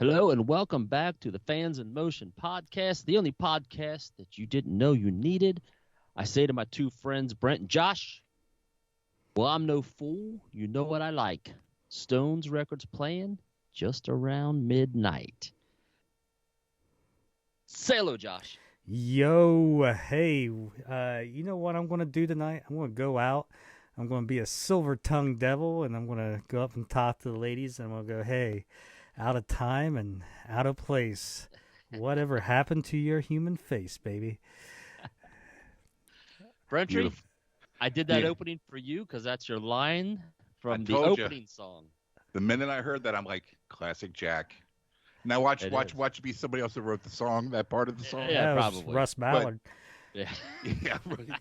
Hello and welcome back to the Fans in Motion podcast, the only podcast that you didn't know you needed. I say to my two friends, Brent and Josh, well, I'm no fool. You know what I like. Stones records playing just around midnight. Say hello, Josh. Yo, hey, you know what I'm going to do tonight? I'm going to go out. I'm going to be a silver-tongued devil, and I'm going to go up and talk to the ladies, and I'm going to go, hey, out of time and out of place. Whatever happened to your human face, baby? Brentry, I did that Yeah, opening for you because that's your line I from the told you. opening song. The minute I heard that, I'm like, classic Jack. Now watch It watch is. watch it be somebody else who wrote the song, that part of the song. Yeah, That was probably. Russ Ballard. Yeah. Yeah,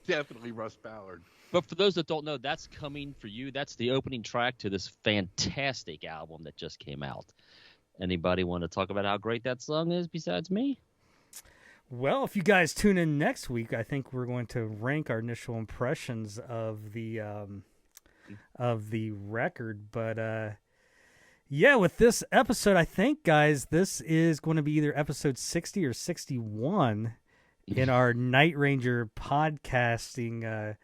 definitely Russ Ballard. But for those that don't know, that's coming for you. That's the opening track to this fantastic album that just came out. Anybody want to talk about how great that song is besides me? Well, if you guys tune in next week, I think we're going to rank our initial impressions of the record. But yeah, with this episode, I think, guys, this is going to be either episode 60 or 61 in our Night Ranger podcasting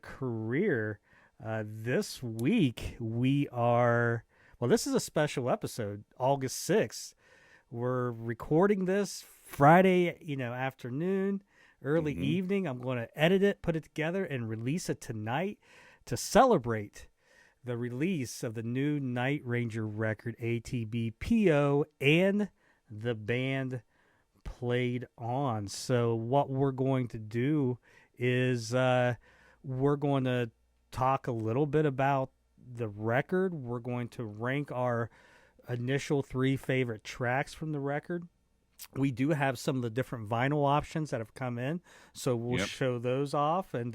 career. This week, we are, well, this is a special episode, August 6th. We're recording this Friday, afternoon, early evening. I'm going to edit it, put it together, and release it tonight to celebrate the release of the new Night Ranger record, ATBPO, and the band played on. So what we're going to do is we're going to talk a little bit about the record. We're going to rank our initial 3 favorite tracks from the record. We do have some of the different vinyl options that have come in, so we'll show those off and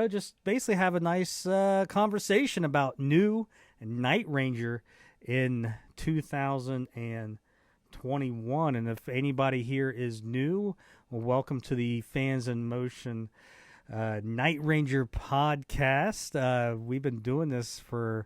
just basically have a nice conversation about new Night Ranger in 2021. And if anybody here is new, well, welcome to the Fans in Motion Night Ranger podcast. We've been doing this for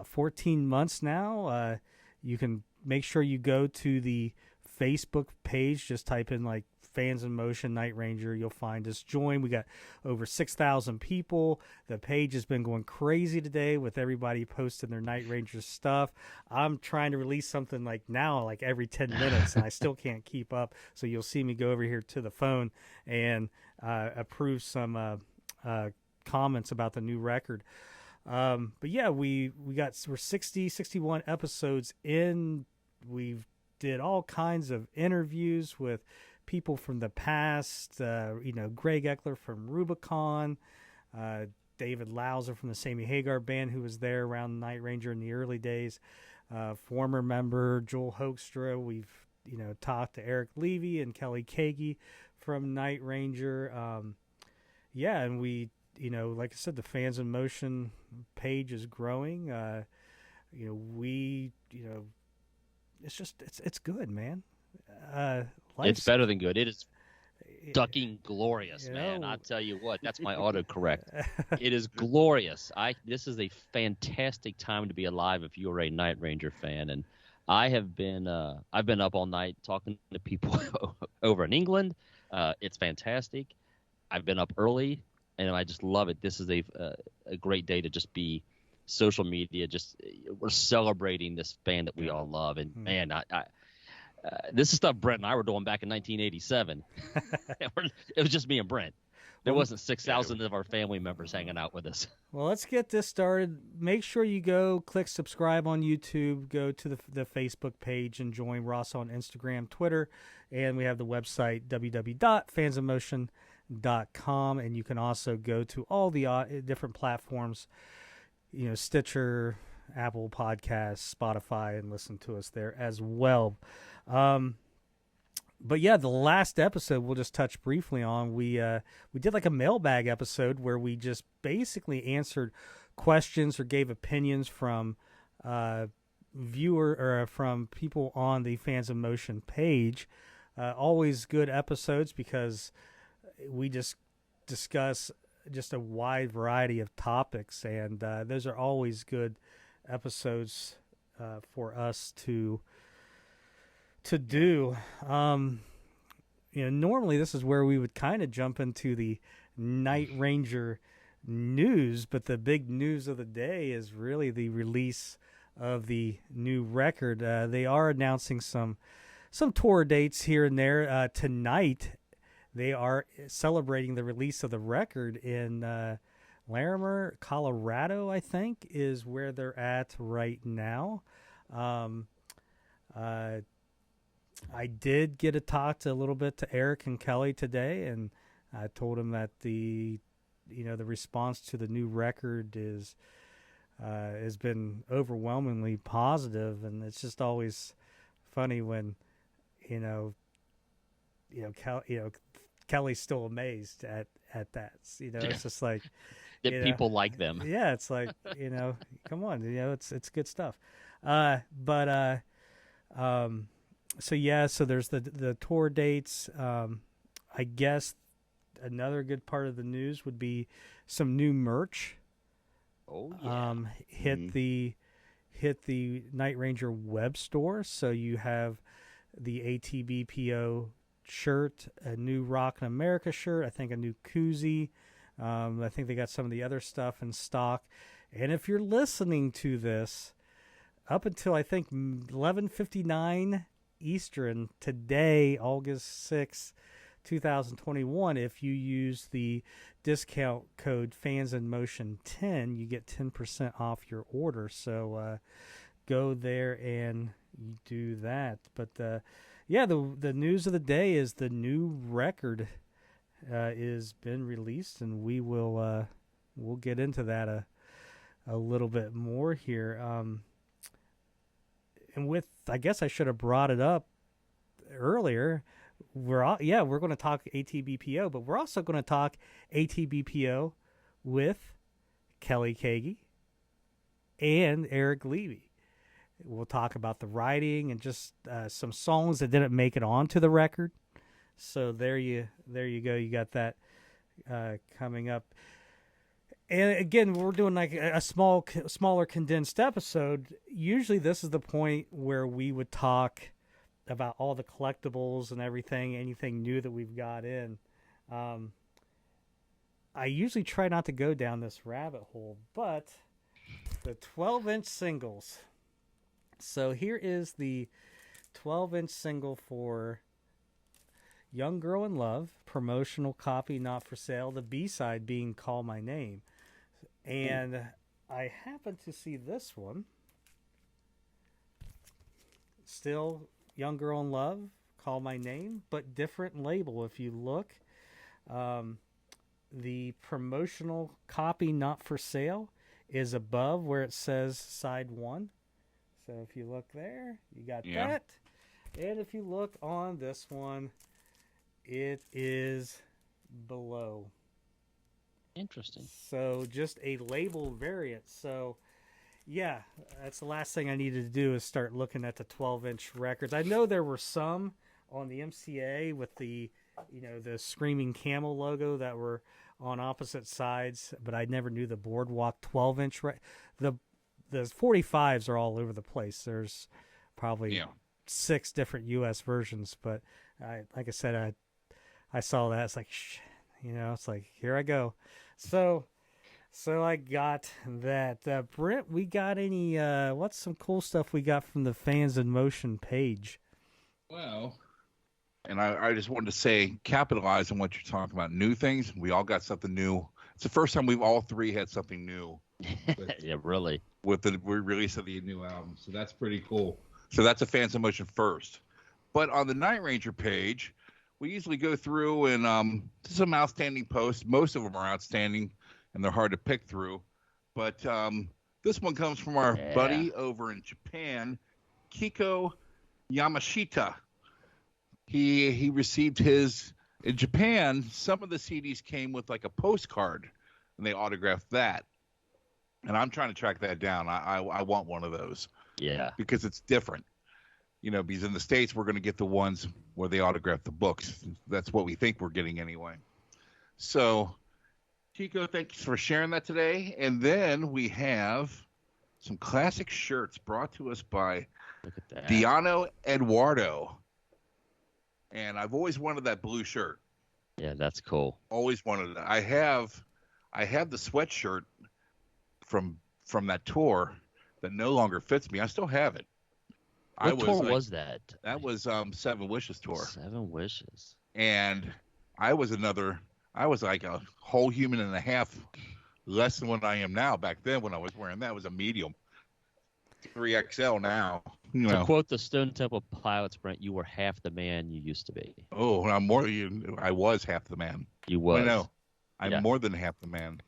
14 months now. You can make sure you go to the Facebook page. Just type in like Fans in Motion Night Ranger. You'll find us. Join. We got over 6,000 people. The page has been going crazy today with everybody posting their Night Ranger stuff. I'm trying to release something like now, like every 10 minutes, and I still can't keep up. So you'll see me go over here to the phone and approve some comments about the new record. But yeah, we're 61 episodes in. We've did all kinds of interviews with people from the past. Greg Eckler from Rubicon, David Lauser from the Sammy Hagar band, who was there around Night Ranger in the early days. Former member Joel Hoekstra. We've talked to Eric Levy and Kelly Keagy from Night Ranger. And we. Like I said, the Fans in Motion page is growing. It's good, man. It's better than good. It is fucking glorious, man. I'll tell you what, that's my autocorrect. It is glorious. This is a fantastic time to be alive if you're a Night Ranger fan. And I've been up all night talking to people over in England. It's fantastic. I've been up early. And I just love it. This is a great day to just be social media. We're celebrating this band that we all love. And man, this is stuff Brent and I were doing back in 1987. It was just me and Brent. There wasn't 6,000 of our family members hanging out with us. Well, let's get this started. Make sure you go click subscribe on YouTube. Go to the Facebook page and join Ross on Instagram, Twitter, and we have the website www.fansinmotion.com. And you can also go to all the different platforms, Stitcher, Apple Podcasts, Spotify, and listen to us there as well. But yeah, the last episode we'll just touch briefly on. We did like a mailbag episode where we just basically answered questions or gave opinions from from people on the Fans in Motion page. Always good episodes because we just discuss just a wide variety of topics, and those are always good episodes for us to to do. Normally this is where we would kind of jump into the Night Ranger news, but the big news of the day is really the release of the new record. They are announcing some tour dates here and there. Tonight, they are celebrating the release of the record in Larimer, Colorado, I think, is where they're at right now. I did get to talk a little bit to Eric and Kelly today, and I told them that the response to the new record has been overwhelmingly positive, and it's just always funny when Kelly's still amazed at that. It's just like that people like them. Yeah, it's like come on, it's good stuff. So there's the tour dates. I guess another good part of the news would be some new merch. Oh yeah. Hit the Night Ranger web store. So you have the ATBPO shirt, a new Rockin' America shirt, I think a new koozie. I think they got some of the other stuff in stock. And if you're listening to this up until I think 11:59 Eastern today, August 6th, 2021, if you use the discount code FansInMotion10, you get 10% off your order. So go there and you do that. But the news of the day is the new record is been released, and we'll get into that a little bit more here. And I guess I should have brought it up earlier. We're going to talk ATBPO, but we're also going to talk ATBPO with Kelly Keagy and Eric Levy. We'll talk about the writing and just some songs that didn't make it onto the record. So there you go. You got that coming up. And again, we're doing like a smaller condensed episode. Usually this is the point where we would talk about all the collectibles and everything, anything new that we've got in. I usually try not to go down this rabbit hole, but the 12-inch singles. So here is the 12-inch single for Young Girl in Love, promotional copy not for sale, the B-side being Call My Name. And I happen to see this one. Still Young Girl in Love, Call My Name, but different label. If you look, the promotional copy not for sale is above where it says side 1. So if you look there, you got that. And if you look on this one, it is below. Interesting. So just a label variant. So yeah, that's the last thing I needed to do is start looking at the 12-inch records. I know there were some on the MCA with the Screaming Camel logo that were on opposite sides, but I never knew the Boardwalk 12-inch. The 45s are all over the place. There's probably 6 different U.S. versions, but like I said, I saw that. It's like, it's like, here I go. So I got that. Brent, we got any, what's some cool stuff we got from the Fans in Motion page? Well, and I just wanted to say, capitalize on what you're talking about. New things. We all got something new. It's the first time we've all three had something new. Yeah, really. With the release of the new album. So that's pretty cool. So that's a Fans in Motion first. But on the Night Ranger page, we usually go through and some outstanding posts. Most of them are outstanding, and they're hard to pick through. But this one comes from our buddy over in Japan, Kiko Yamashita. He received his in Japan. Some of the CDs came with like a postcard, and they autographed that. And I'm trying to track that down. I want one of those. Yeah, because it's different. Because in the States we're going to get the ones where they autograph the books. That's what we think we're getting anyway. So, Chico, thanks for sharing that today. And then we have some classic shirts brought to us by Diano Eduardo. and I've always wanted that blue shirt. Yeah, that's cool. Always wanted it. I have the sweatshirt from that tour that no longer fits me. I still have it. What tour was that? That was Seven Wishes tour. Seven Wishes. And I was like a whole human and a half less than what I am now. Back then when I was wearing that, was a medium. 3XL now. To quote the Stone Temple Pilots, Brent, you were half the man you used to be. Oh, I was half the man. You was. I know. I'm more than half the man.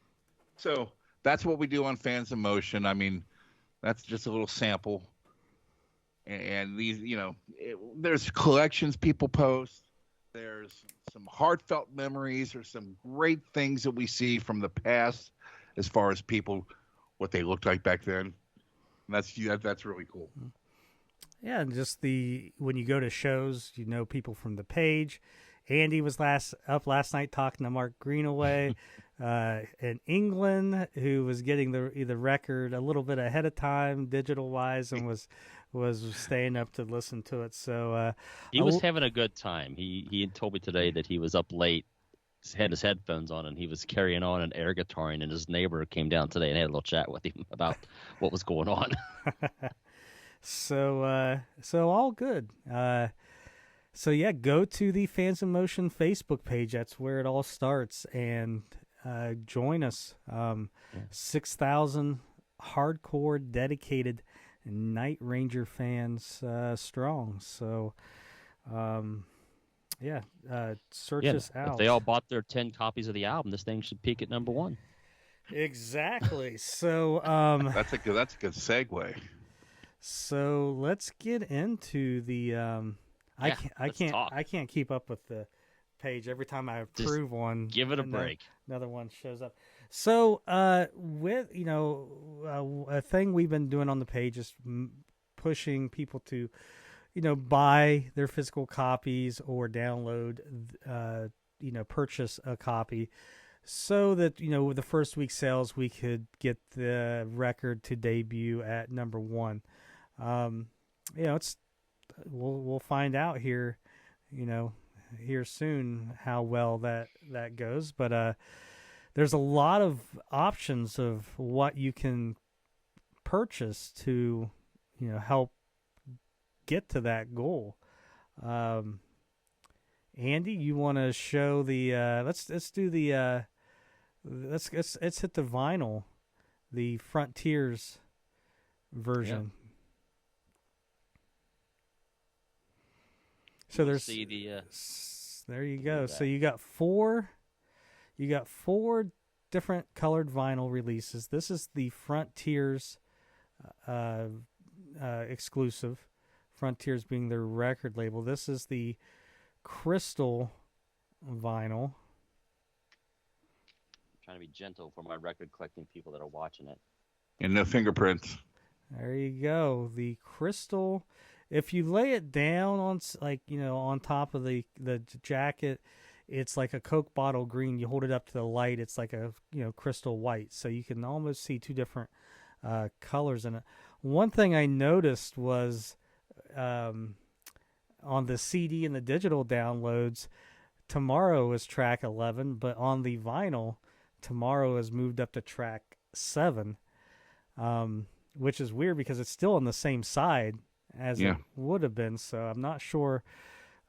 So that's what we do on Fans in Motion. I mean, that's just a little sample. And these, there's collections people post. There's some heartfelt memories or some great things that we see from the past as far as people, what they looked like back then. That's really cool. Yeah, and just when you go to shows, people from the page. Andy was last night talking to Mark Greenaway in England, who was getting the record a little bit ahead of time, digital wise, and was staying up to listen to it. So he was having a good time. He told me today that he was up late, had his headphones on, and he was carrying on an air guitaring, and his neighbor came down today and had a little chat with him about what was going on. So all good. So yeah, go to the Fans in Motion Facebook page. That's where it all starts, and join us. 6,000 hardcore, dedicated Night Ranger fans strong. So, search us out. If they all bought their 10 copies of the album, this thing should peak at number 1. Exactly. So that's a good segue. So let's get into the I can't keep up with the page. Every time I approve one, give it a break. Another one shows up. So with a thing we've been doing on the page is pushing people to buy their physical copies or download purchase a copy, so that with the first week sales we could get the record to debut at number 1. We'll find out here soon how well that goes, but there's a lot of options of what you can purchase to help get to that goal. Andy, you want to show the let's do the let's hit the vinyl, the Frontiers version. Yeah. So there's there you go. So you got four different colored vinyl releases. This is the Frontiers exclusive. Frontiers being their record label. This is the Crystal vinyl. I'm trying to be gentle for my record collecting people that are watching it. And no fingerprints. There you go. The Crystal. If you lay it down on on top of the jacket, it's like a Coke bottle green. You hold it up to the light, it's like a crystal white. So you can almost see two different colors in it. One thing I noticed was on the CD and the digital downloads, Tomorrow is track 11, but on the vinyl, Tomorrow is moved up to track 7, which is weird because it's still on the same side as it would have been. So I'm not sure.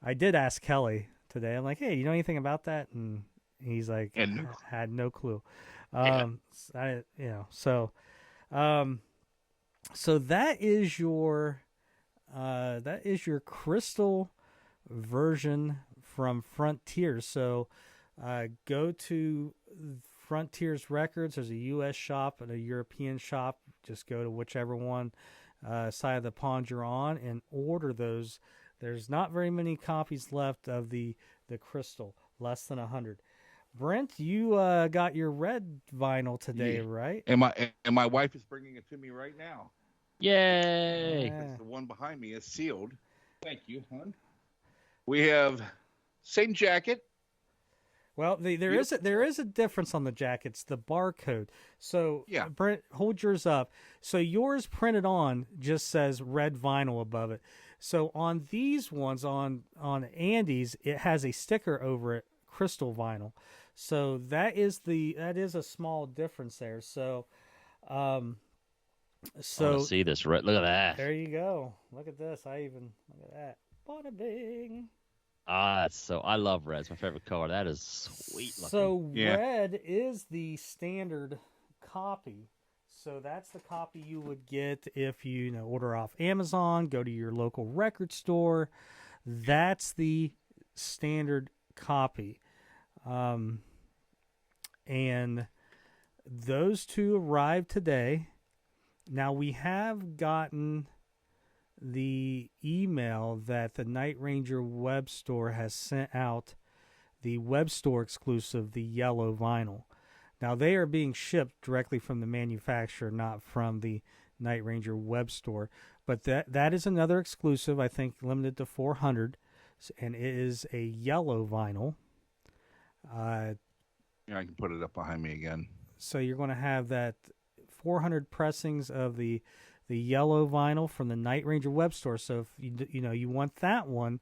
I did ask Kelly today. I'm like, hey, you know anything about that? And he's like, had no clue. So that is your Crystal version from Frontiers. So go to Frontiers Records. There's a U.S. shop and a European shop. Just go to whichever one side of the pond you're on and order those. There's not very many copies left of the Crystal, less than 100. Brent, you got your red vinyl today, right? And my wife is bringing it to me right now. Yay! The one behind me is sealed. Thank you, hon. We have same jacket, Well, there is a difference on the jackets, the barcode. So, yeah. Brent, hold yours up. So yours printed on just says red vinyl above it. So on these ones, on Andy's, it has a sticker over it, crystal vinyl. So that is a small difference there. So, I want to see this. Look at that. There you go. Look at this. Look at that. Bada bing. I love red. It's my favorite color. That is sweet looking. So red is the standard copy. So that's the copy you would get if you order off Amazon, go to your local record store. That's the standard copy. And those two arrived today. Now we have gotten the email that the Night Ranger web store has sent out the web store exclusive, the yellow vinyl. Now they are being shipped directly from the manufacturer, not from the Night Ranger web store. But that is another exclusive, I think limited to 400, and it is a yellow vinyl. I can put it up behind me again. So you're going to have that 400 pressings of the yellow vinyl from the Night Ranger web store. So if you want that one,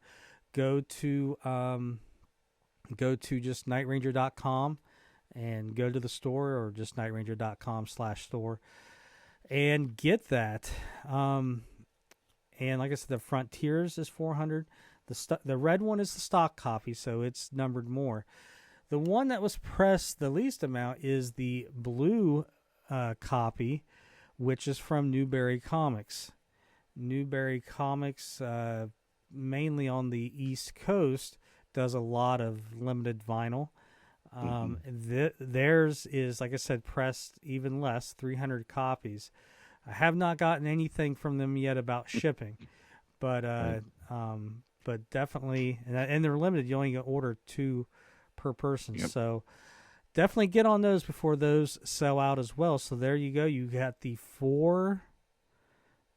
go to just nightranger.com and go to the store, or just nightranger.com/store and get that. And like I said, the Frontiers is 400. The red one is the stock copy, so it's numbered more. The one that was pressed the least amount is the blue copy, which is from Newberry Comics. Newberry Comics, mainly on the East Coast, does a lot of limited vinyl. Theirs is, like I said, pressed even less, 300 copies. I have not gotten anything from them yet about shipping, but definitely, and they're limited. You only can order 2 per person. Yep. So definitely get on those before those sell out as well. So there you go. You got the 4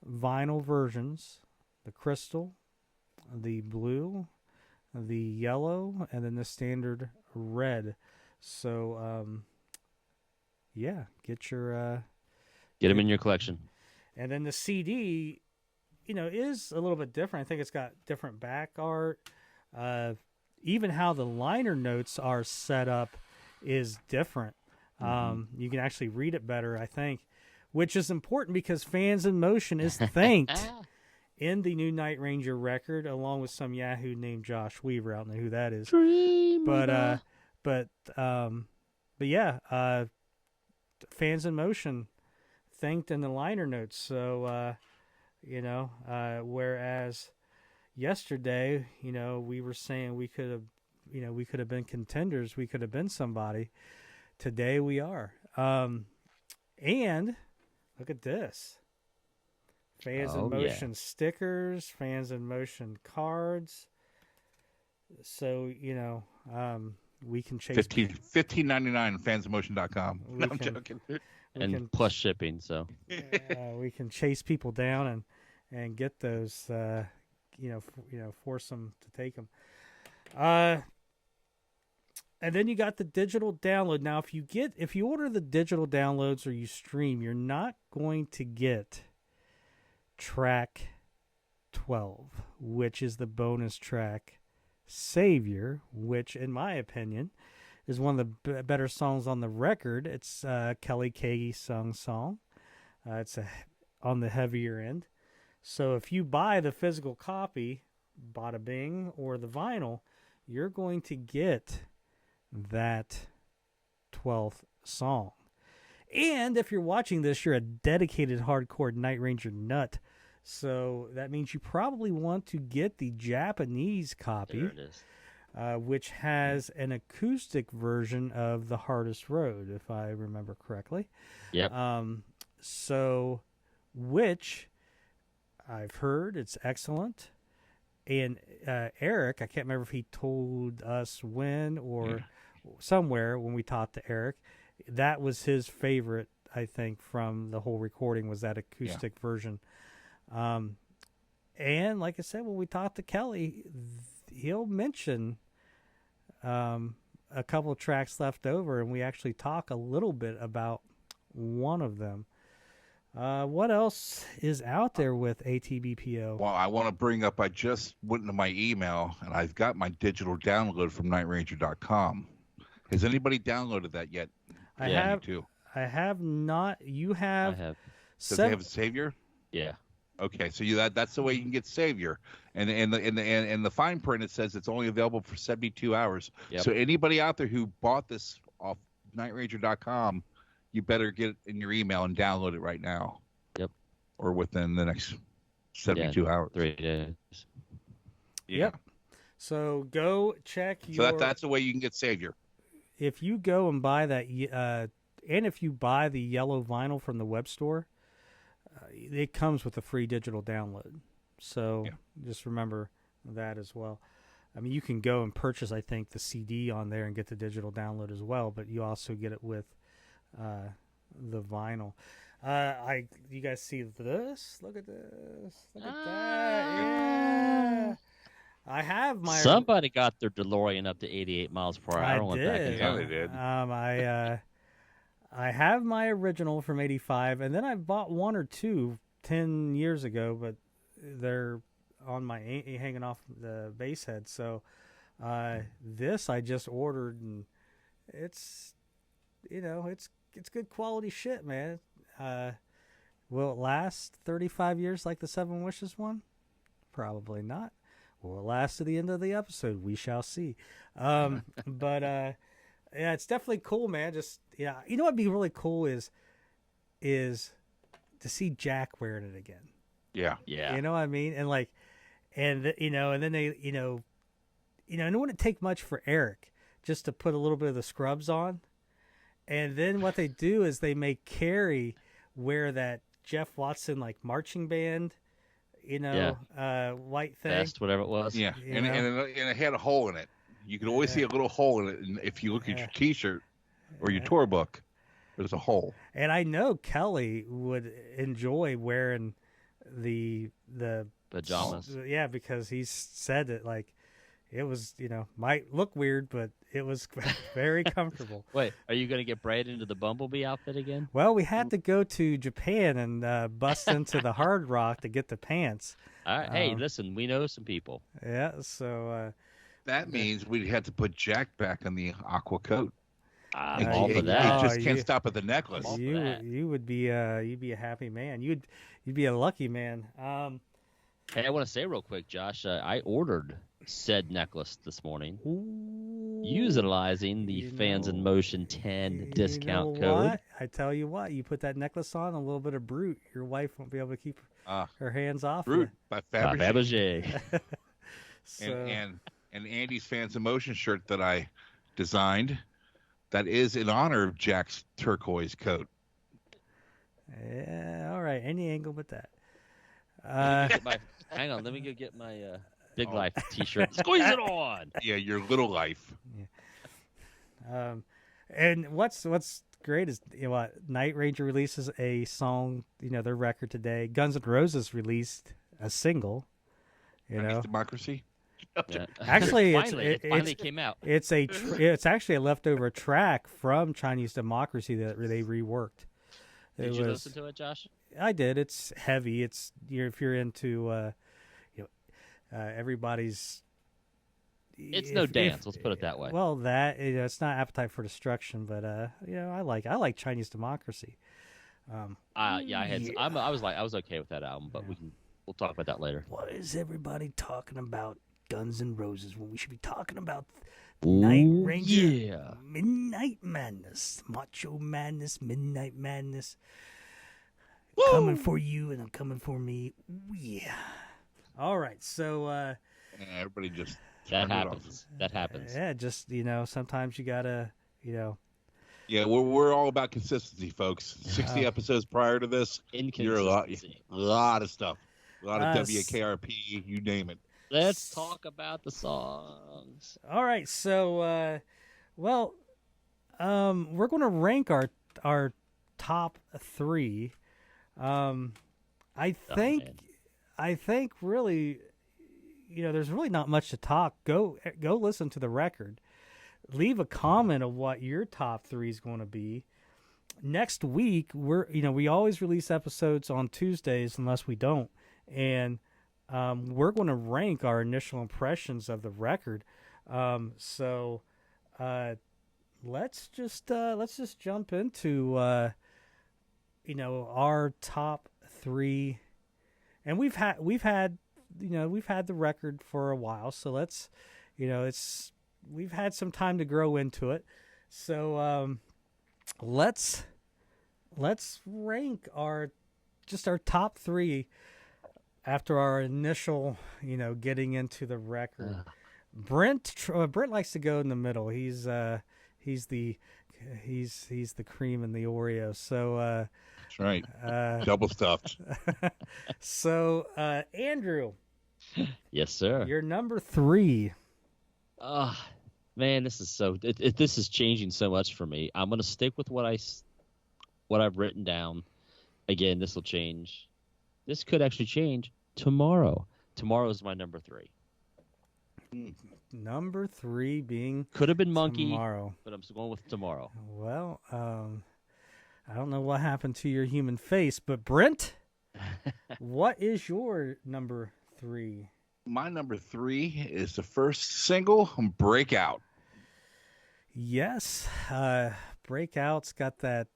vinyl versions: the crystal, the blue, the yellow, and then the standard red. So get them in your collection. And then the CD, is a little bit different. I think it's got different back art. Even how the liner notes are set up is different. You can actually read it better, I think, which is important because Fans in Motion is thanked in the new Night Ranger record, along with some Yahoo named Josh Weaver. I don't know who that is. But Fans in Motion thanked in the liner notes. So, whereas yesterday, we were saying we could have been contenders. We could have been somebody. Today we are. And look at this. Fans in Motion stickers, Fans in Motion cards. So, we can chase $15.99 on fansinmotion.com. No, I'm joking. And plus shipping, so we can chase people down and get those force them to take them. And then you got the digital download. Now if you order the digital downloads or you stream, you're not going to get track 12, which is the bonus track Savior, which in my opinion is one of the better songs on the record. It's Kelly Keagy song. It's on the heavier end. So if you buy the physical copy, bada bing, or the vinyl, you're going to get that 12th song. And if you're watching this, you're a dedicated hardcore Night Ranger nut. So that means you probably want to get the Japanese copy. There it is. Which has an acoustic version of The Hardest Road, if I remember correctly. Yep. So, which I've heard it's excellent. And Eric, I can't remember if he told us when or somewhere when we talked to Eric, that was his favorite, I think, from the whole recording was that acoustic version. And like I said, when we talked to Kelly, he'll mention a couple of tracks left over, and we actually talk a little bit about one of them. What else is out there with ATBPO? Well, I want to bring up, I just went into my email, and I've got my digital download from nightranger.com. Has anybody downloaded that yet? I have not. You have. I have. Does it have Savior? Yeah. Okay, so that's the way you can get Savior, and the fine print, it says it's only available for 72 hours. Yep. So anybody out there who bought this off nightranger.com, you better get it in your email and download it right now. Yep. Or within the next 72 hours. 3 days. Yeah. Yep. So go check your. So that's the way you can get Savior. If you go and buy that, and if you buy the yellow vinyl from the web store, it comes with a free digital download. So just remember that as well. I mean, you can go and purchase, I think, the CD on there and get the digital download as well, but you also get it with the vinyl. You guys see this? Look at this. Look at that. Yeah. I have my. Somebody got their DeLorean up to 88 miles per hour. I don't want that. Yeah, they did. I have my original from 85, and then I bought one or two 10 years ago, but they're on my hanging off the base head. So this I just ordered, and it's it's good quality shit, man. Will it last 35 years like the Seven Wishes one? Probably not. Will it last to the end of the episode? We shall see. But yeah, it's definitely cool, man. Just you know what'd be really cool is to see Jack wearing it again. Yeah. You know what I mean? And like, and then they, and it wouldn't take much for Eric just to put a little bit of the scrubs on. And then what they do is they make Carrie wear that Jeff Watson like marching band, white thing. Vest, whatever it was. Yeah, and it had a hole in it. You could always see a little hole in it, and if you look at your T-shirt or your tour book, there's a hole. And I know Kelly would enjoy wearing the pajamas. Yeah, because he said that like it was, might look weird, but it was very comfortable. Wait, are you going to get Brad into the Bumblebee outfit again? Well, we had to go to Japan and bust into the Hard Rock to get the pants. All right. Hey, listen, we know some people. Yeah, so that means we'd have to put Jack back in the aqua coat. I'm all for that. He just can't stop at the necklace. You would be you'd be a happy man. You'd be a lucky man. Hey, I want to say real quick, Josh. I ordered said necklace this morning, utilizing the Fans in Motion 10 discount code. What? I tell you what, you put that necklace on, a little bit of Brute, your wife won't be able to keep her hands off. Brute by Fabergé. So, and Andy's Fans in Motion shirt that I designed, that is in honor of Jack's turquoise coat. Yeah, all right, any angle but that. Hang on, let me go get my Big Life T-shirt. Squeeze it on. Yeah, your little life. Yeah. And what's great is Night Ranger releases a song, their record today. Guns N' Roses released a single. Democracy. Yeah. Actually, it finally came out. It's actually a leftover track from Chinese Democracy that they reworked. Did you listen to it, Josh? I did. It's heavy. It's if you're into everybody's. It's no dance. Let's put it that way. Well, that it's not Appetite for Destruction, but I like Chinese Democracy. I was okay with that album, but we'll talk about that later. Why is everybody talking about Guns N' Roses when we should be talking about Night Ranger? Yeah. Midnight Madness, Macho Madness, Midnight Madness. Woo! Coming for you, and I'm coming for me. Yeah. All right, so everybody just that happens. That happens. Yeah, just sometimes you gotta Yeah, we're all about consistency, folks. 60 episodes prior to this, you're a lot of stuff, a lot of WKRP, you name it. Let's talk about the songs. All right, so we're going to rank our top 3. I think really, there's really not much to talk. Go listen to the record. leave a comment of what your top 3 is going to be. Next week, we always release episodes on Tuesdays unless we don't, and we're going to rank our initial impressions of the record. So let's just jump into our top 3, and we've had the record for a while, so we've had some time to grow into it. So let's rank our top 3 after our initial getting into the record. Brent likes to go in the middle. He's the cream in the Oreo. So that's right. Double stuffed. So Andrew. Yes, sir. You're number 3. Man, this is this is changing so much for me. I'm gonna stick with what I've written down. Again, this will change. This could actually change tomorrow. Tomorrow is my number 3. Number 3 being could have been Monkey tomorrow, but I'm going with tomorrow. Well, I don't know what happened to your human face, but Brent, what is your number 3? My number 3 is the first single, Breakout. Yes, Breakout's got that,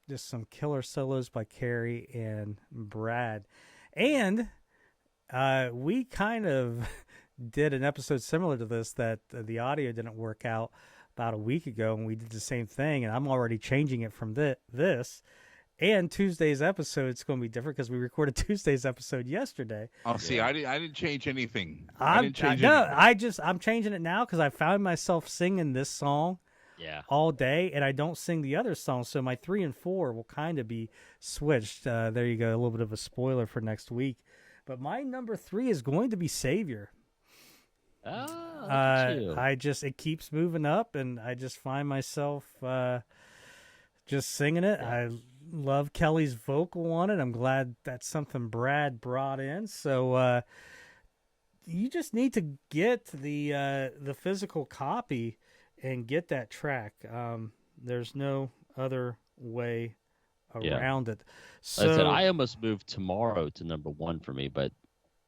just some killer solos by Carrie and Brad. And we kind of did an episode similar to this that the audio didn't work out about a week ago, and we did the same thing, and I'm already changing it from this. And Tuesday's episode is going to be different because we recorded Tuesday's episode yesterday. Oh, see, I didn't change anything. I'm changing it now because I found myself singing this song all day, and I don't sing the other songs, so my 3 and 4 will kind of be switched. There you go, a little bit of a spoiler for next week. But my number 3 is going to be Savior. It keeps moving up, and I just find myself just singing it. I love Kelly's vocal on it. I'm glad that's something Brad brought in. So you just need to get the physical copy and get that track. There's no other way around it. So like I said, I almost moved tomorrow to number 1 for me, but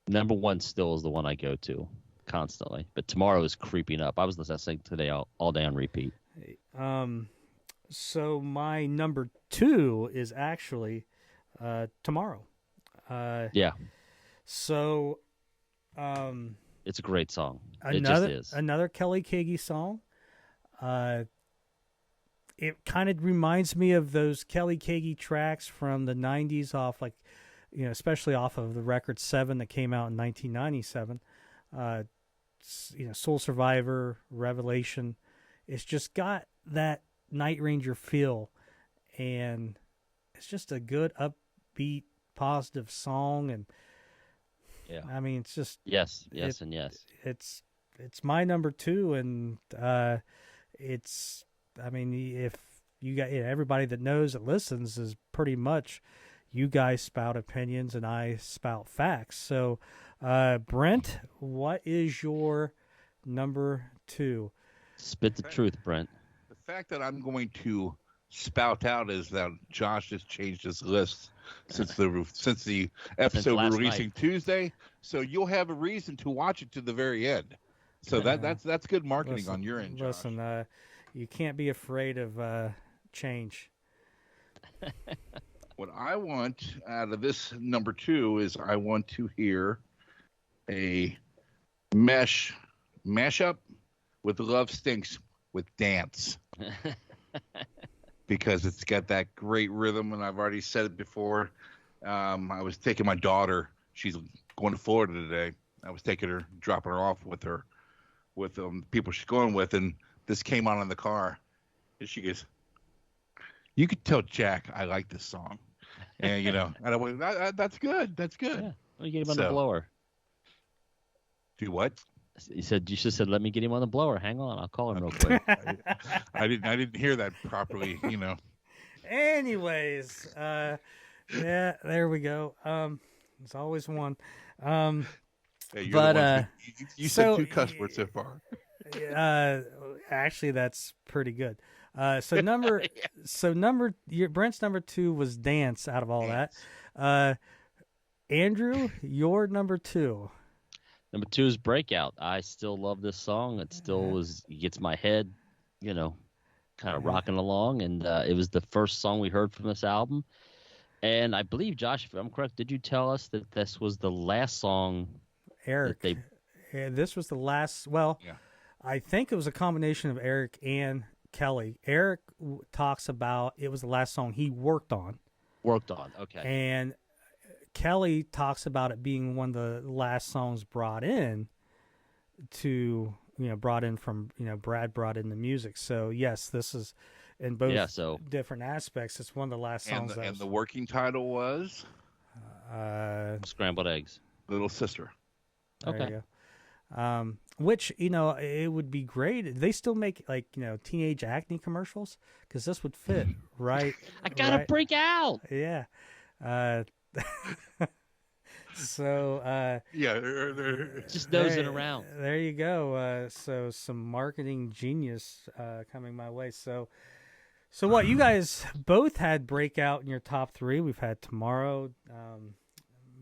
number 1 still is the one I go to constantly. But tomorrow is creeping up. I was listening today all day on repeat. So my number 2 is actually Tomorrow. So it's a great song. It just is. Another Kelly Keagy song. It kind of reminds me of those Kelly Keagy tracks from the 90s off, especially off of the record 7 that came out in 1997. Soul Survivor, Revelation. It's just got that Night Ranger feel, and it's just a good, upbeat, positive song. And I mean, it's just yes. It's my number 2, and if you got everybody that knows that listens is pretty much you guys spout opinions and I spout facts. So, Brent, what is your number 2? Spit the truth, Brent. The fact that I'm going to spout out is that Josh has changed his list since the episode we're releasing Tuesday. So you'll have a reason to watch it to the very end. So that's good marketing on your end, Josh. Listen, you can't be afraid of change. What I want out of this number 2 is I want to hear a mashup with Love Stinks with Dance. Because it's got that great rhythm, and I've already said it before. I was taking my daughter. She's going to Florida today. I was dropping her off with people she's going with, and this came on in the car. And she goes, "You could tell Jack I like this song." And, and I went, that's good. That's good. Yeah. Let me get him on the blower. Do what? You just said, let me get him on the blower. Hang on. I'll call him real quick. I didn't hear that properly, Anyways, there we go. There's always one. Hey, you said 2 cuss words so far. Actually, that's pretty good. So Brent's number 2 was Dance out of all that. Andrew, your number 2. Number 2 is Breakout. I still love this song. It still gets my head, kind of rocking along. And it was the first song we heard from this album. And I believe, Josh, if I'm correct, did you tell us that this was the last song? Eric, this was the last. Well, I think it was a combination of Eric and Kelly. Eric talks about it was the last song he worked on. Okay. And Kelly talks about it being one of the last songs brought in from, Brad brought in the music. So, yes, this is in both different aspects. It's one of the last songs. And the working title was? Scrambled Eggs. Little Sister. Okay. Which, it would be great. They still make, teenage acne commercials? Because this would fit, right? I gotta break out! Yeah. So just nosing around. There you go. So some marketing genius coming my way. So what, you guys both had Breakout in your top 3. We've had Tomorrow.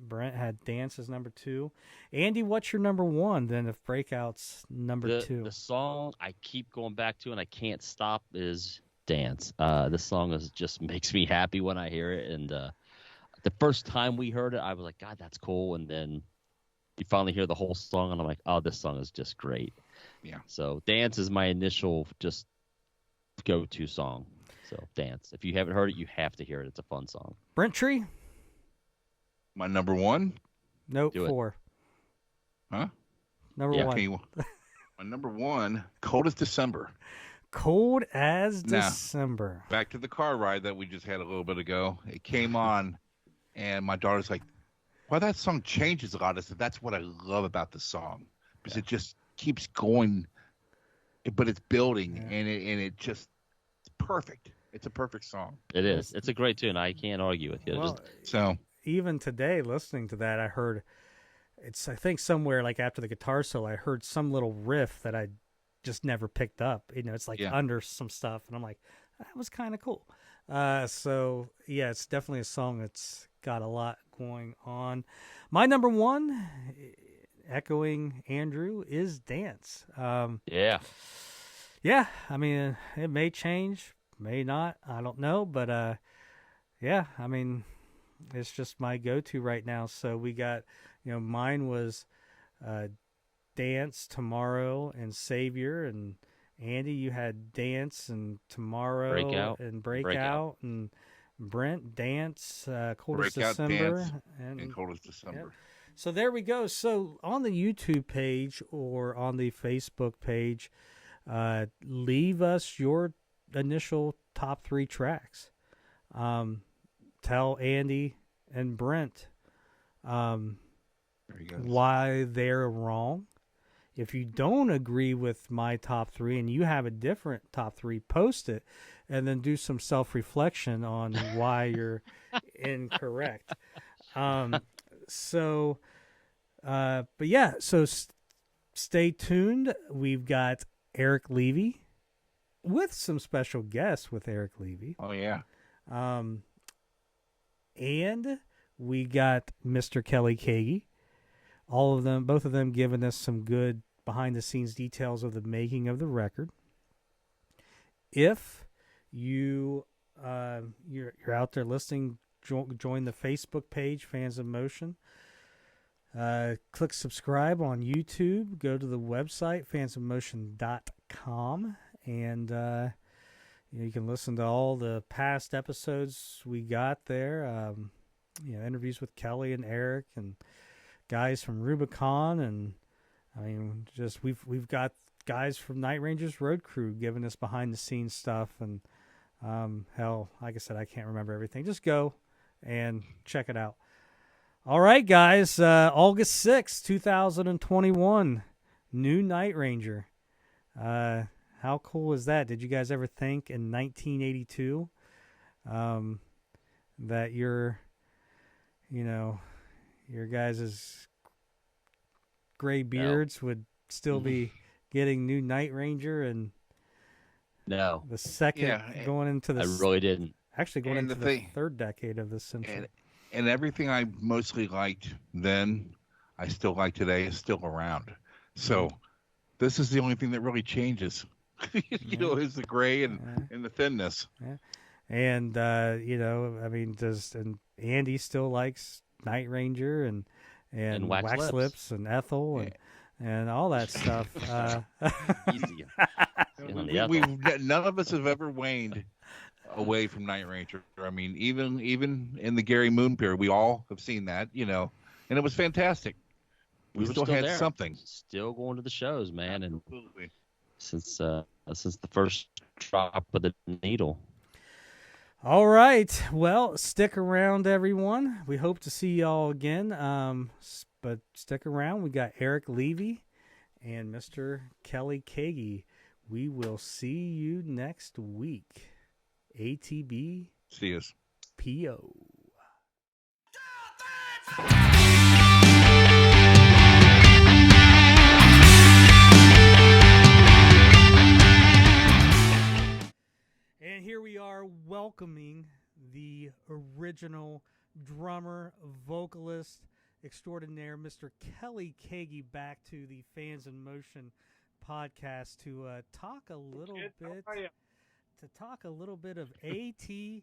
Brent had Dance as number 2. Andy, what's your number 1 then if Breakout's number 2? The song I keep going back to and I can't stop is Dance. This song just makes me happy when I hear it. And the first time we heard it, I was like, God, that's cool. And then you finally hear the whole song, and I'm like, oh, this song is just great. Yeah. So Dance is my initial just go-to song. So Dance. If you haven't heard it, you have to hear it. It's a fun song. Brent Tree? My number 1? Nope, 4. Huh? Number 1. Okay. My number 1, Cold as December. Cold as December. Back to the car ride that we just had a little bit ago. It came on, and my daughter's like, well, that song changes a lot. I said, that's what I love about the song, because it just keeps going, but it's building, and it's perfect. It's a perfect song. It is. It's a great tune. I can't argue with you. Well, even today, listening to that, I heard I think somewhere like after the guitar solo, I heard some little riff that I just never picked up. It's like under some stuff, and I'm like, that was kind of cool. So yeah, it's definitely a song that's got a lot going on. My number 1, echoing Andrew, is Dance. Yeah. I mean, it may change, may not. I don't know, but I mean, it's just my go-to right now. So we got, mine was Dance, Tomorrow, and Savior, and Andy, you had Dance and Tomorrow and Breakout, and Brent, Dance, Cold as December, Dance, and Cold as December. Yep. So there we go. So on the YouTube page or on the Facebook page, leave us your initial top 3 tracks. Tell Andy and Brent why they're wrong. If you don't agree with my top 3 and you have a different top 3, post it and then do some self-reflection on why you're incorrect. But yeah, so stay tuned. We've got Eric Levy with some special guests with Eric Levy. Oh, yeah. And we got Mr. Kelly Keagy. Both of them giving us some good behind-the-scenes details of the making of the record. If you're out there listening, join the Facebook page, Fans of Motion. Click subscribe on YouTube. Go to the website, fansofmotion.com, and you can listen to all the past episodes we got there. Interviews with Kelly and Eric and guys from Rubicon, and I mean, just we've got guys from Night Rangers Road Crew giving us behind the scenes stuff, and hell, like I said, I can't remember everything. Just go and check it out. All right, guys, August 6th, 2021, new Night Ranger. How cool is that? Did you guys ever think in 1982 that your guys' gray beards would still be getting new Night Ranger and no, the second going into the. I really didn't. Actually, going into the third decade of this century. And everything I mostly liked then, I still like today, is still around. So this is the only thing that really changes. Is the gray and the thinness. Yeah. And I mean, and Andy still likes Night Ranger and Wax Lips and Ethel and all that stuff. Easy. None of us have ever waned away from Night Ranger. I mean, even in the Gary Moon period, we all have seen that, and it was fantastic. We still had there. Something. Still going to the shows, man, and since the first drop of the needle. All right, well, stick around, everyone. We hope to see y'all again. But stick around. We got Eric Levy and Mr. Kelly Keagy. We will see you next week. ATB. See us. PO. And here we are welcoming the original drummer, vocalist extraordinaire, Mr. Kelly Keagy, back to the Fans in Motion podcast to talk a little bit of ATBPO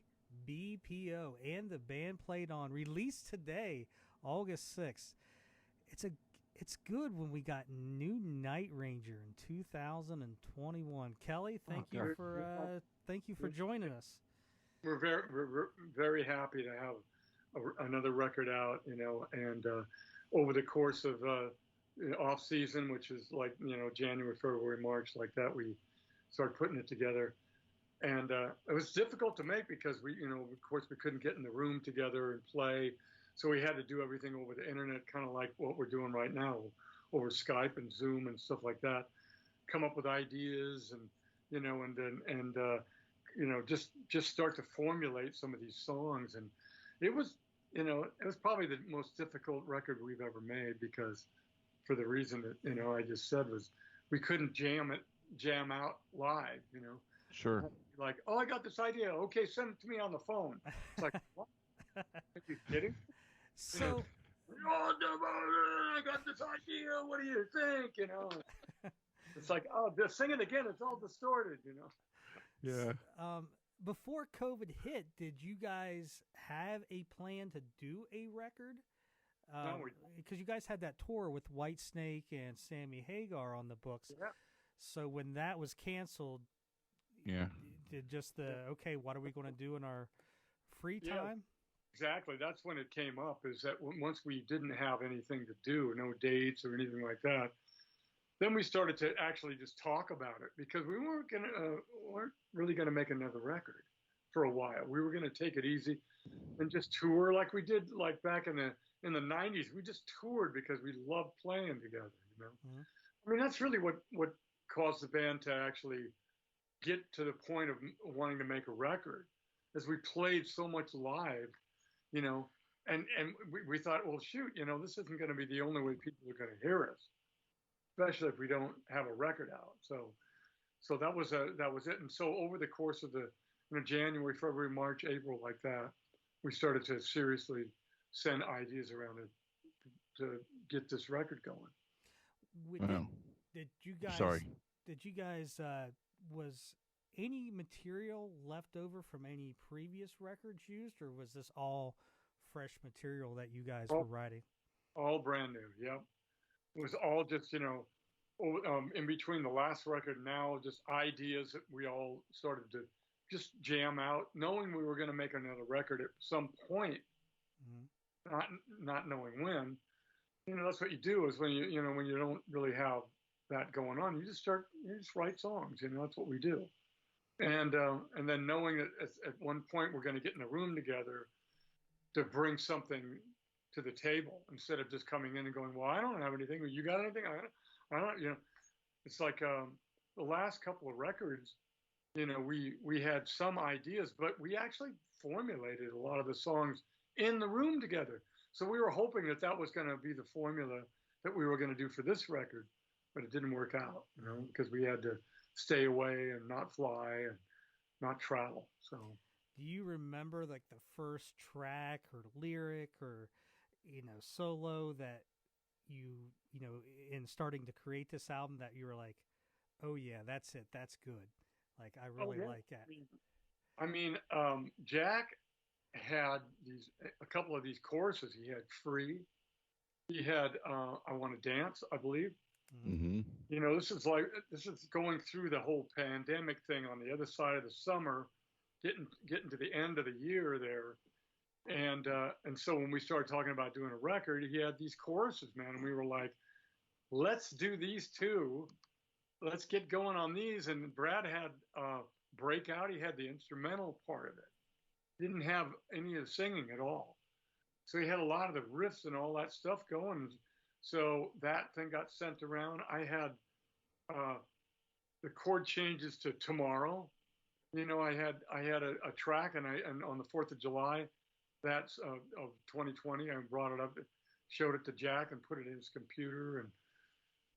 and the band played on, released today, August 6th. It's good when we got new Night Ranger in 2021. Kelly, thank you for joining us. We're very happy to have another record out, and over the course of off season, which is like January, February, March, like that, we started putting it together, and it was difficult to make because we of course we couldn't get in the room together and play. So we had to do everything over the internet, kind of like what we're doing right now, over Skype and Zoom and stuff like that. Come up with ideas and just start to formulate some of these songs. And it was probably the most difficult record we've ever made because, for the reason that I just said, was we couldn't jam out live. Sure. Like, oh, I got this idea. Okay, send it to me on the phone. It's like, what? Are you kidding? So, I got this idea. What do you think? It's like, oh, sing it again. It's all distorted. Yeah. Before COVID hit, did you guys have a plan to do a record? No, because you guys had that tour with Whitesnake and Sammy Hagar on the books. Yeah. So when that was canceled, did okay, what are we going to do in our free time? Exactly. That's when it came up, is that once we didn't have anything to do, no dates or anything like that, then we started to actually just talk about it because we weren't really going to make another record for a while. We were going to take it easy and just tour like we did, like back in the 90s. We just toured because we loved playing together, Mm-hmm. I mean, that's really what caused the band to actually get to the point of wanting to make a record, is we played so much live, and we thought, well, shoot, this isn't going to be the only way people are going to hear us, especially if we don't have a record out. So that was it. And so over the course of the January, February, March, April, like that, we started to seriously send ideas around it to get this record going. Did you guys? Sorry. Did you guys? Was any material left over from any previous records used, or was this all fresh material that you guys were writing? All brand new. Yep. It was all just in between the last record and now, just ideas that we all started to just jam out, knowing we were going to make another record at some point, not knowing when. That's what you do, is when when you don't really have that going on, you just write songs. That's what we do. And then knowing that at one point we're going to get in a room together to bring something to the table, instead of just coming in and going, well, I don't have anything. You got anything? I don't. It's like the last couple of records, we had some ideas, but we actually formulated a lot of the songs in the room together. So we were hoping that was going to be the formula that we were going to do for this record. but it didn't work out, because we had to stay away and not fly and not travel. So, do you remember like the first track or lyric or solo that you in starting to create this album that you were like, oh yeah, that's it, that's good, like I really like that? I mean, Jack had a couple of these choruses. He had Free. He had I Want to Dance, I believe. Mm-hmm. This is going through the whole pandemic thing on the other side of the summer, getting to the end of the year there. And so when we started talking about doing a record, he had these choruses, man, and we were like, let's do these two. Let's get going on these. And Brad had Breakout. He had the instrumental part of it. He didn't have any of the singing at all. So he had a lot of the riffs and all that stuff going. So that thing got sent around. I had the chord changes to Tomorrow. I had a track, and on the 4th of July, that's of 2020, I brought it up, showed it to Jack, and put it in his computer, and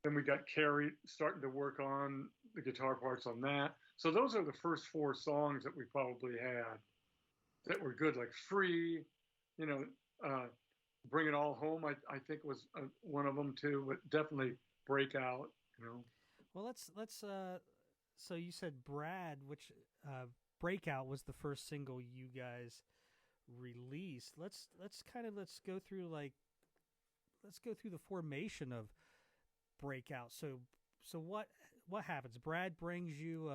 then we got Carrie starting to work on the guitar parts on that. So those are the first 4 songs that we probably had that were good, like Free, Bring It All Home, I think was one of them too, but definitely Breakout, Well, let's so you said Brad, which Breakout was the first single you guys released. Let's go through the formation of Breakout. So what happens? Brad brings you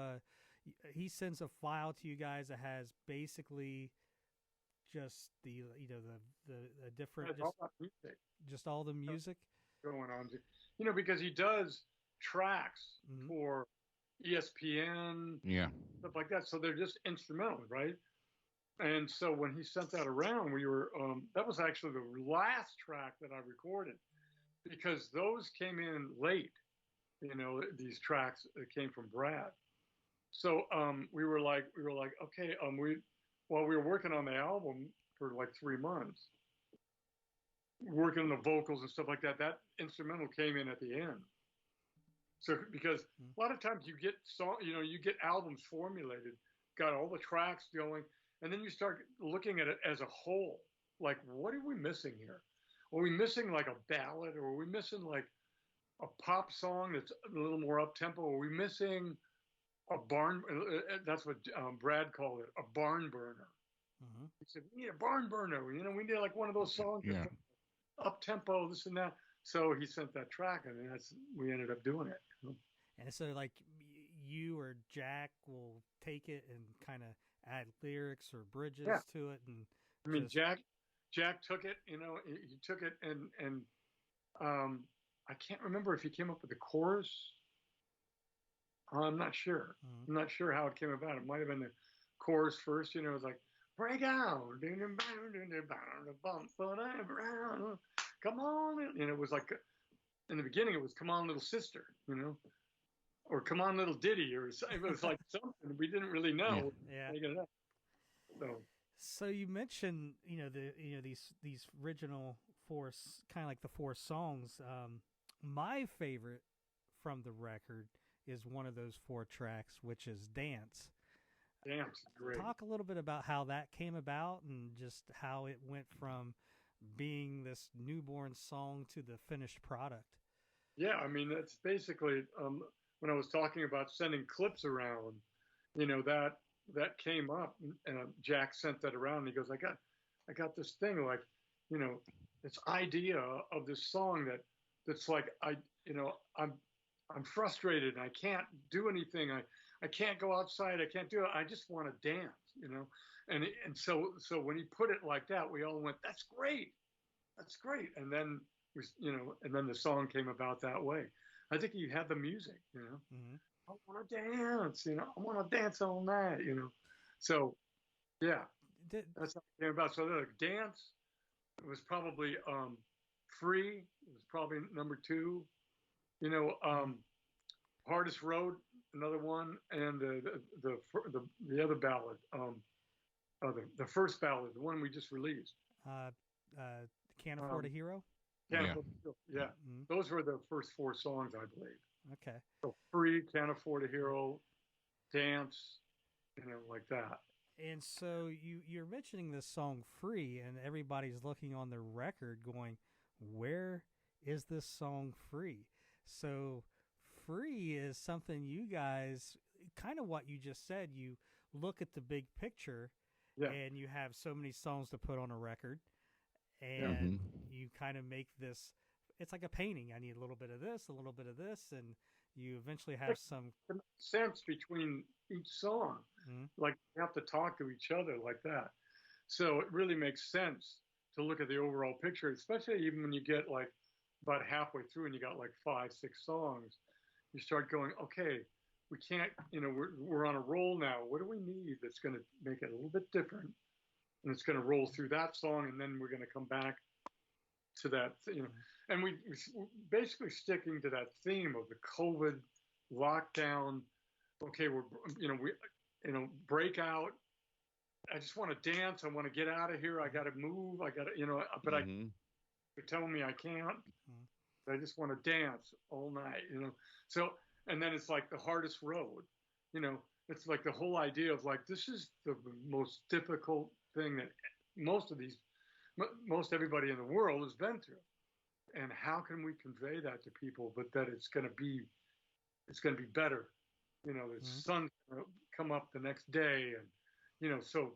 he sends a file to you guys that has basically just the different just all the music going on, because he does tracks for ESPN, stuff like that. So they're just instrumental, right? And so when he sent that around, we were that was actually the last track that I recorded, because those came in late. These tracks that came from Brad. So we were like, okay, while we were working on the album for like 3 months, working on the vocals and stuff like that, that instrumental came in at the end. So because a lot of times you get albums formulated, got all the tracks going, and then you start looking at it as a whole. Like, what are we missing here? Are we missing like a ballad, or are we missing like a pop song that's a little more up tempo? Are we missing a barn? That's what Brad called it, a barn burner. He said, we need a barn burner. We need like one of those songs, up tempo, this and that. So he sent that track, and we ended up doing it. And so, like, you or Jack will take it and kind of add lyrics or bridges to it, and I mean, Jack took it. He took it, and I can't remember if he came up with the chorus. I'm not sure. I'm not sure how it came about. It might have been the chorus first. It was like, break out, come on, and it was like, in the beginning it was come on little sister, or come on little ditty, or it was like something we didn't really know. So you mentioned these original 4, kind of like the 4 songs. My favorite from the record is one of those 4 tracks, which is Dance. Dance, great. Talk a little bit about how that came about and just how it went from being this newborn song to the finished product. Yeah, I mean, that's basically when I was talking about sending clips around, that came up, and Jack sent that around, and he goes, I got this thing, like, this idea of this song that's like, I'm frustrated and I can't do anything. I can't go outside. I can't do it. I just want to dance, And so when he put it like that, we all went, that's great. That's great. And then and then the song came about that way. I think he had the music, I want to dance, I want to dance all night, So yeah, that's how it came about. So the Dance, it was probably Free. It was probably number 2. Hardest Road, another one, and the other ballad, the first ballad, the one we just released. Can't Afford a Hero. Can't Afford a Hero. Yeah. Mm-hmm. Those were the first 4 songs, I believe. Okay. So Free, Can't Afford a Hero, Dance, like that. And so you're mentioning this song Free, and everybody's looking on the record going, where is this song Free? So Free is something you guys, kind of what you just said, you look at the big picture, and you have so many songs to put on a record, and you kind of make this, it's like a painting. I need a little bit of this, and you eventually have some sense between each song. Like you have to talk to each other like that. So it really makes sense to look at the overall picture, especially even when you get like about halfway through and you got like 5, 6 songs. You start going, okay, we can't, we're on a roll now. What do we need that's going to make it a little bit different? And it's going to roll through that song, and then we're going to come back to that, and we're basically sticking to that theme of the COVID lockdown. Okay, break out. I just want to dance. I want to get out of here. I got to move. I got to, but they're telling me I can't. I just want to dance all night, So, and then it's like the hardest road, it's like the whole idea of like, this is the most difficult thing that most everybody in the world has been through. And how can we convey that to people, but that it's going to be better. The sun's going to come up the next day. And, so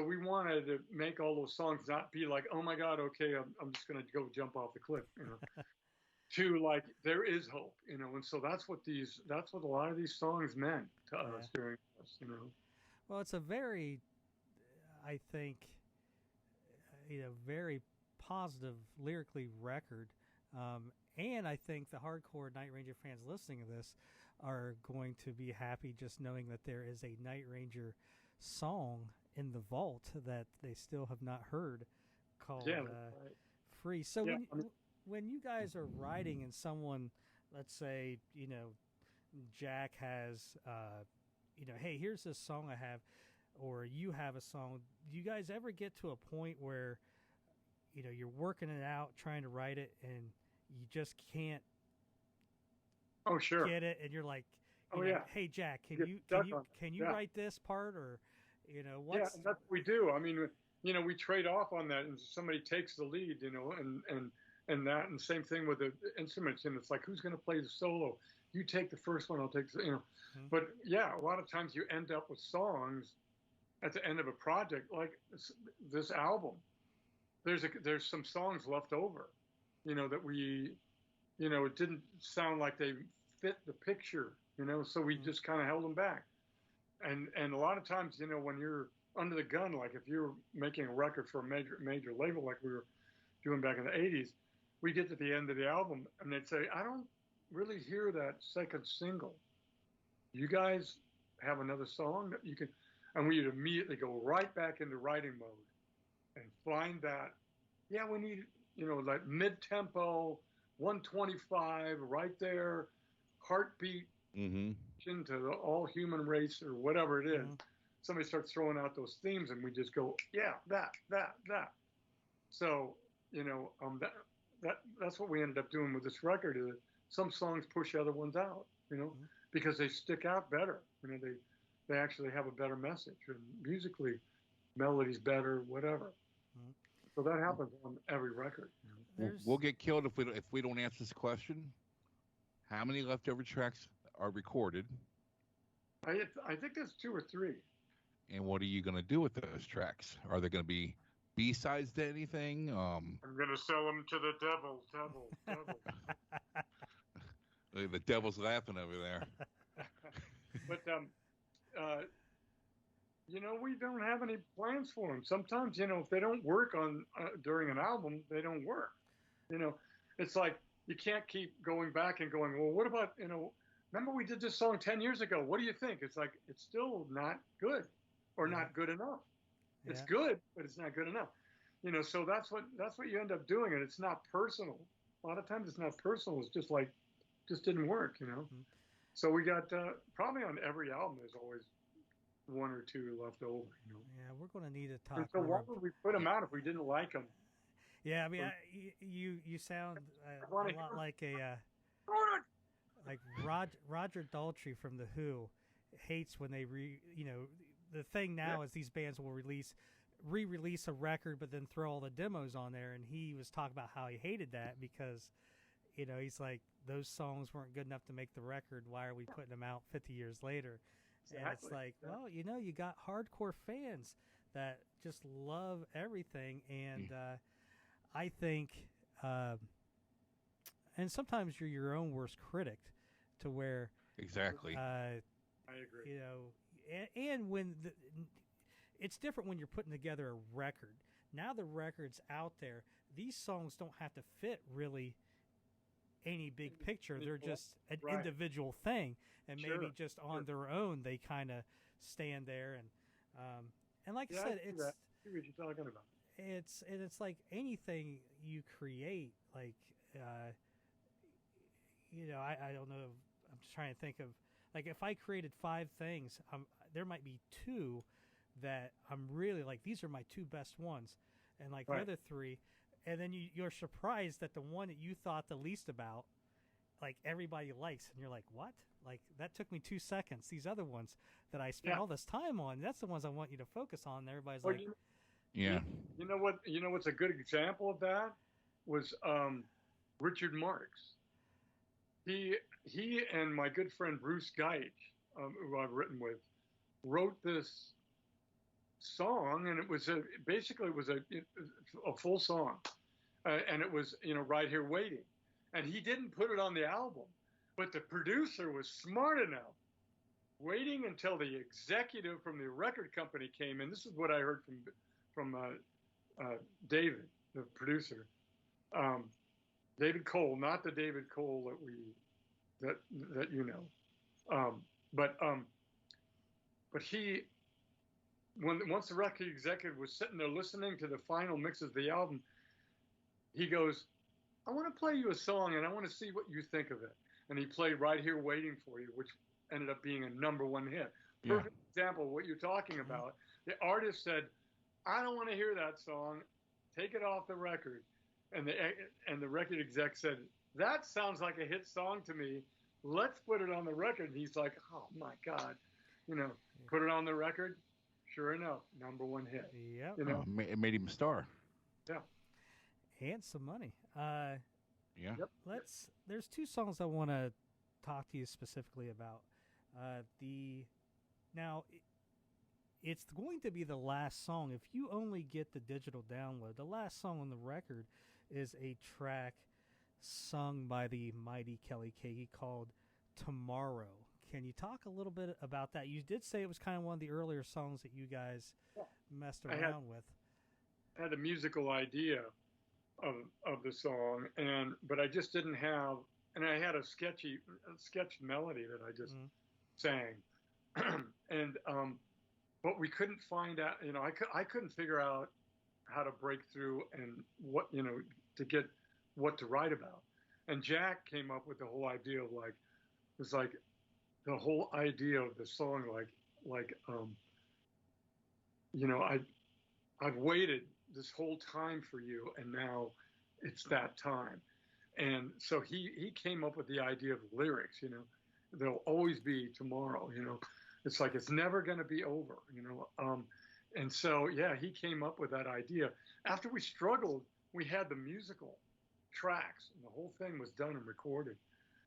we wanted to make all those songs not be like, oh my God, okay, I'm just going to go jump off the cliff, to like, there is hope, and so that's what a lot of these songs meant to us during this, Well, it's a very, I think, very positive lyrically record. And I think the hardcore Night Ranger fans listening to this are going to be happy just knowing that there is a Night Ranger song in the vault that they still have not heard called Free. So when you guys are writing and someone, let's say, Jack has, hey, here's this song I have, or you have a song, do you guys ever get to a point where, you're working it out, trying to write it, and you just can't get it, and you're like, hey, Jack, can you write this part, or, what's... Yeah, that's what we do. I mean, we trade off on that, and somebody takes the lead, and that, and same thing with the instruments, and it's like, who's going to play the solo? You take the first one, I'll take the, But yeah, a lot of times you end up with songs at the end of a project, like this album. There's some songs left over, that we, it didn't sound like they fit the picture, so we just kind of held them back. And a lot of times, when you're under the gun, like if you're making a record for a major label, like we were doing back in the 80s, we get to the end of the album and they'd say, I don't really hear that second single. You guys have another song that you can, and we'd immediately go right back into writing mode and find that, we need, like mid-tempo, 125 right there, heartbeat into the all human race or whatever it is. Somebody starts throwing out those themes and we just go, that. So, that's what we ended up doing with this record, is that some songs push other ones out, because they stick out better. They actually have a better message, and musically, melody's better, whatever. So that happens on every record. We'll get killed if we don't answer this question. How many leftover tracks are recorded? I think there's 2 or 3. And what are you going to do with those tracks? Are they going to be B-sides to anything? I'm going to sell them to the devil. The devil's laughing over there. But, we don't have any plans for them. Sometimes, if they don't work on during an album, they don't work. It's like you can't keep going back and going, well, what about, remember we did this song 10 years ago. What do you think? It's like, it's still not good or not good enough. It's good, but it's not good enough. So that's what you end up doing, and it's not personal. A lot of times it's not personal. It's just like, just didn't work, So we got probably on every album there's always 1 or 2 left over. Yeah, we're going to need to talk. And so why would we put them out if we didn't like them? Yeah, I mean, you sound a lot like like Roger Daltrey from The Who hates when they the thing now is these bands will re-release a record but then throw all the demos on there, and he was talking about how he hated that because he's like, those songs weren't good enough to make the record, why are we putting them out 50 years later? Exactly. And it's like, well, you got hardcore fans that just love everything, and I think and sometimes you're your own worst critic to where exactly I agree. And when it's different when you're putting together a record. Now the record's out there. These songs don't have to fit really any big picture. They're just an individual thing, and maybe just on their own they kind of stand there. And like I said, it's I see what you're talking about. It's like anything you create. Like I don't know. I'm just trying to think of, like, if I created 5 things, there might be 2 that I'm really like, these are my 2 best ones, and like the other 3, and then you're surprised that the one that you thought the least about, like, everybody likes, and you're like, what? Like, that took me 2 seconds. These other ones that I spent all this time on, that's the ones I want you to focus on. And everybody's like, you know what? You know what's a good example of that was Richard Marx. He and my good friend Bruce Geich, who I've written with, wrote this song, and it was basically a full song, and it was Right Here Waiting, and he didn't put it on the album, but the producer was smart enough, waiting until the executive from the record company came in. This is what I heard from David, the producer. David Cole, not the David Cole that but he, once the record executive was sitting there listening to the final mixes of the album, he goes, I want to play you a song and I want to see what you think of it. And he played Right Here Waiting for You, which ended up being a #1 hit. Perfect example of what you're talking about. The artist said, I don't want to hear that song. Take it off the record. And the record exec said, that sounds like a hit song to me. Let's put it on the record. And he's like, oh my God, put it on the record. Sure enough, #1 hit. Yeah. It made him a star. Yeah. And some money. Yeah. Yep. There's 2 songs I want to talk to you specifically about. It's going to be the last song. If you only get the digital download, the last song on the record is a track sung by the mighty Kelly Keagy called Tomorrow. Can you talk a little bit about that? You did say it was kind of one of the earlier songs that you guys messed around with. I had a musical idea of the song, but I just didn't have, and I had a sketch melody that I just sang, and but we couldn't find out. I couldn't figure out how to break through and what to get what to write about. And Jack came up with the whole idea of the whole idea of the song, I've waited this whole time for you, and now it's that time. And so he came up with the idea of lyrics, there'll always be tomorrow, it's like, it's never going to be over, and so, he came up with that idea. After we struggled, we had the musical tracks, and the whole thing was done and recorded.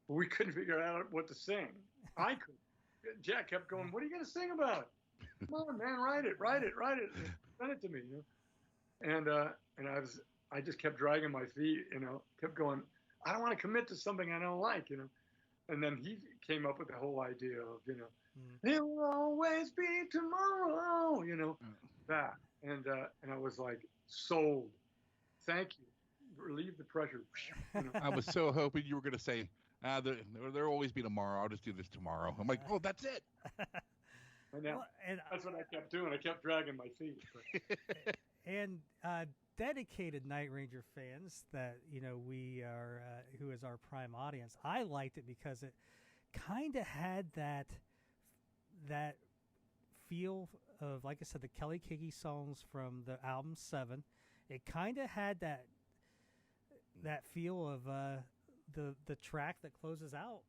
But we couldn't figure out what to sing. I couldn't. Jack kept going, what are you going to sing about? Come on, man, write it. Send it to me, And I just kept dragging my feet, kept going, I don't want to commit to something I don't like, And then he came up with the whole idea of, there will always be tomorrow, that. And I was like, sold. Thank you. Relieve the pressure. I was so hoping you were going to say, there'll always be tomorrow. I'll just do this tomorrow. I'm like, oh, that's it. And that's what I kept doing. I kept dragging my feet. And dedicated Night Ranger fans that we are, who is our prime audience, I liked it because it kind of had that feel of, like I said, the Kelly Keagy songs from the album 7. It kind of had that that feel of the track that closes out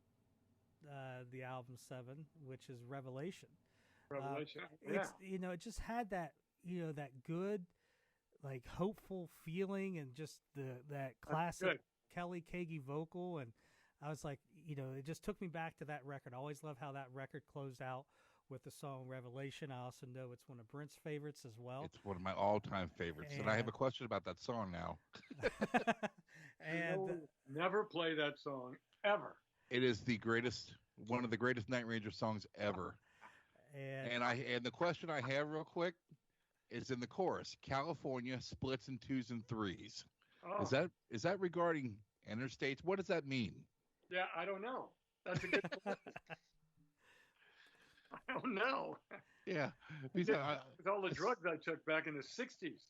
the album 7, which is Revelation. Revelation. It's it just had that that good, like, hopeful feeling, and just that classic Kelly Keagy vocal, and I was like, it just took me back to that record. I always love how that record closed out with the song Revelation. I also know it's one of Brent's favorites as well. It's one of my all-time favorites, and I have a question about that song now. And never play that song ever. It is one of the greatest Night Ranger songs ever. And the question I have real quick is in the chorus. California splits in 2s and 3s. Oh. Is that regarding interstates? What does that mean? Yeah, I don't know. That's a good question. I don't know. Yeah. With all the drugs I took back in the 60s.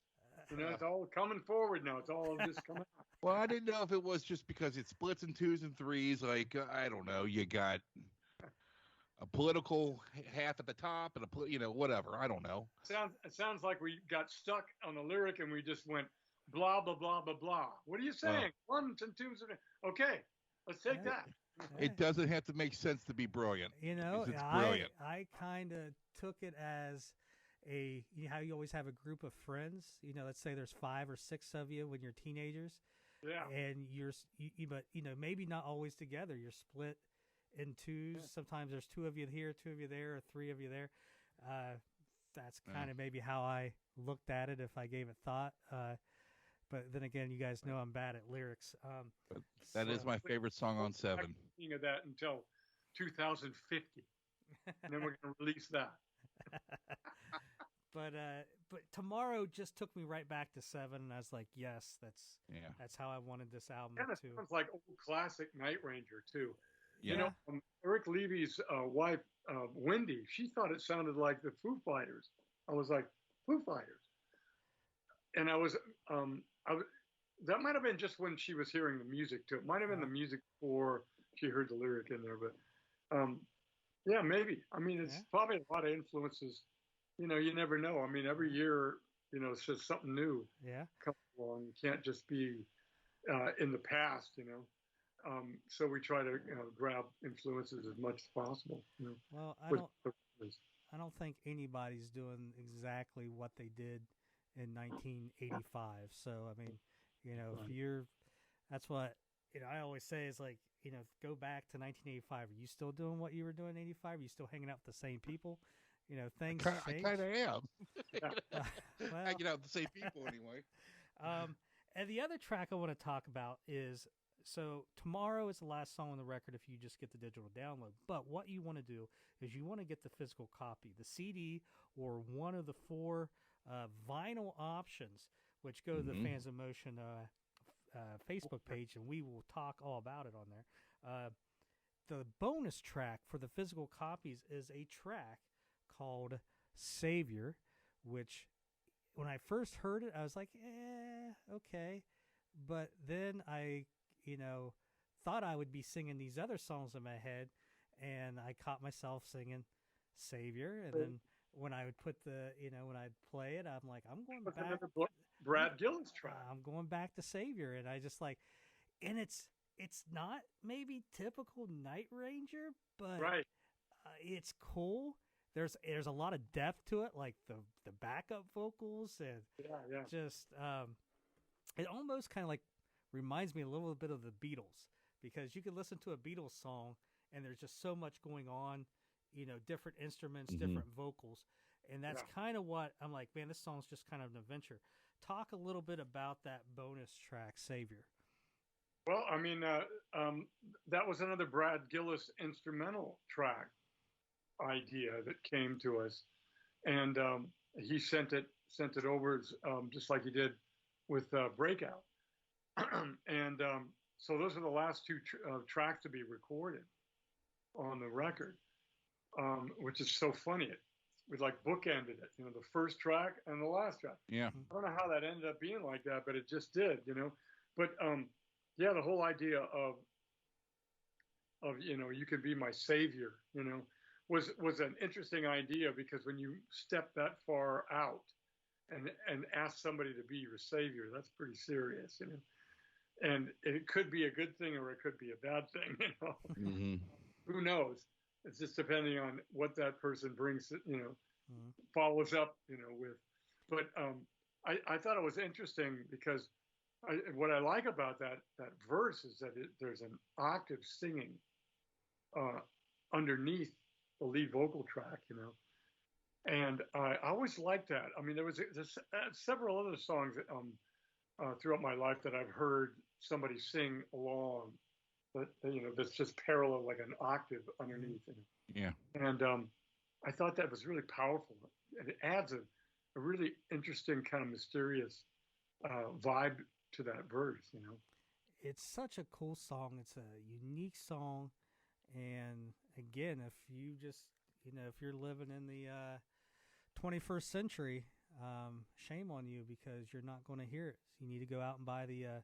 It's all coming forward now. It's all just coming out. Well, I didn't know if it was just because it splits in 2s and 3s. Like, I don't know. You got a political half at the top and whatever. I don't know. It sounds like we got stuck on the lyric and we just went blah, blah, blah, blah, blah. What are you saying? 1s and 2s. Okay, let's take that. It doesn't have to make sense to be brilliant. It's brilliant. I kind of took it as how you always have a group of friends. Let's say there's 5 or 6 of you when you're teenagers. Yeah. And but maybe not always together. You're split in 2s. Yeah. Sometimes there's 2 of you here, 2 of you there, or 3 of you there. That's kind of maybe how I looked at it if I gave it thought. But then again, you guys know I'm bad at lyrics. That is my favorite song on 7. Thinking of that until 2050, and then we're going to release that. But Tomorrow just took me right back to 7, and I was like, yes, that's how I wanted this album too. Sounds like old classic Night Ranger too. Yeah. Eric Levy's wife, Wendy, she thought it sounded like the Foo Fighters. I was like, Foo Fighters, and I was that might have been just when she was hearing the music too. It might have been the music before she heard the lyric in there, but yeah, maybe. I mean, it's probably a lot of influences. You never know. I mean, every year, it's just something new comes along. You can't just be in the past, So we try to grab influences as much as possible. Well, I don't think anybody's doing exactly what they did in 1985. So I mean, that's what I always say is like, go back to 1985. Are you still doing what you were doing in 85? Are you still hanging out with the same people? Things change. I kind of am. Hanging out with the same people anyway. And the other track I want to talk about is, so Tomorrow is the last song on the record if you just get the digital download. But what you want to do is you want to get the physical copy, the CD, or one of the 4 vinyl options, which go to the Fans of Motion Facebook page, and we will talk all about it on there. The bonus track for the physical copies is a track called Savior, which when I first heard it, I was like, okay. But then I, thought I would be singing these other songs in my head, and I caught myself singing Savior. And then when I would put when I'd play it, I'm like, I'm going back. Brad Gillis track. I'm going back to Savior. And I just like, and it's not maybe typical Night Ranger, but it's cool. There's a lot of depth to it, like the backup vocals, and just it almost kind of like reminds me a little bit of the Beatles, because you can listen to a Beatles song and there's just so much going on, different instruments, different vocals, and that's kind of what I'm like, man, this song's just kind of an adventure. Talk a little bit about that bonus track, Savior. Well, I mean, that was another Brad Gillis instrumental track idea that came to us, and he sent it over just like he did with Breakout, and so those are the last 2 tracks to be recorded on the record, which is so funny. We like bookended it, the first track and the last track. Yeah, I don't know how that ended up being like that, but it just did, But the whole idea of you could be my savior, was an interesting idea, because when you step that far out and ask somebody to be your savior, that's pretty serious, and it could be a good thing or it could be a bad thing. Mm-hmm. Who knows? It's just depending on what that person brings, follows up, with. But I thought it was interesting because what I like about that verse is that there's an octave singing underneath the lead vocal track, and I always liked that. I mean, there's several other songs throughout my life that I've heard somebody sing along, but that's just parallel, like an octave underneath. Yeah. And I thought that was really powerful. It adds a really interesting kind of mysterious vibe to that verse. It's such a cool song. It's a unique song, and again, if you just if you're living in the 21st century, shame on you because you're not going to hear it. So you need to go out and buy the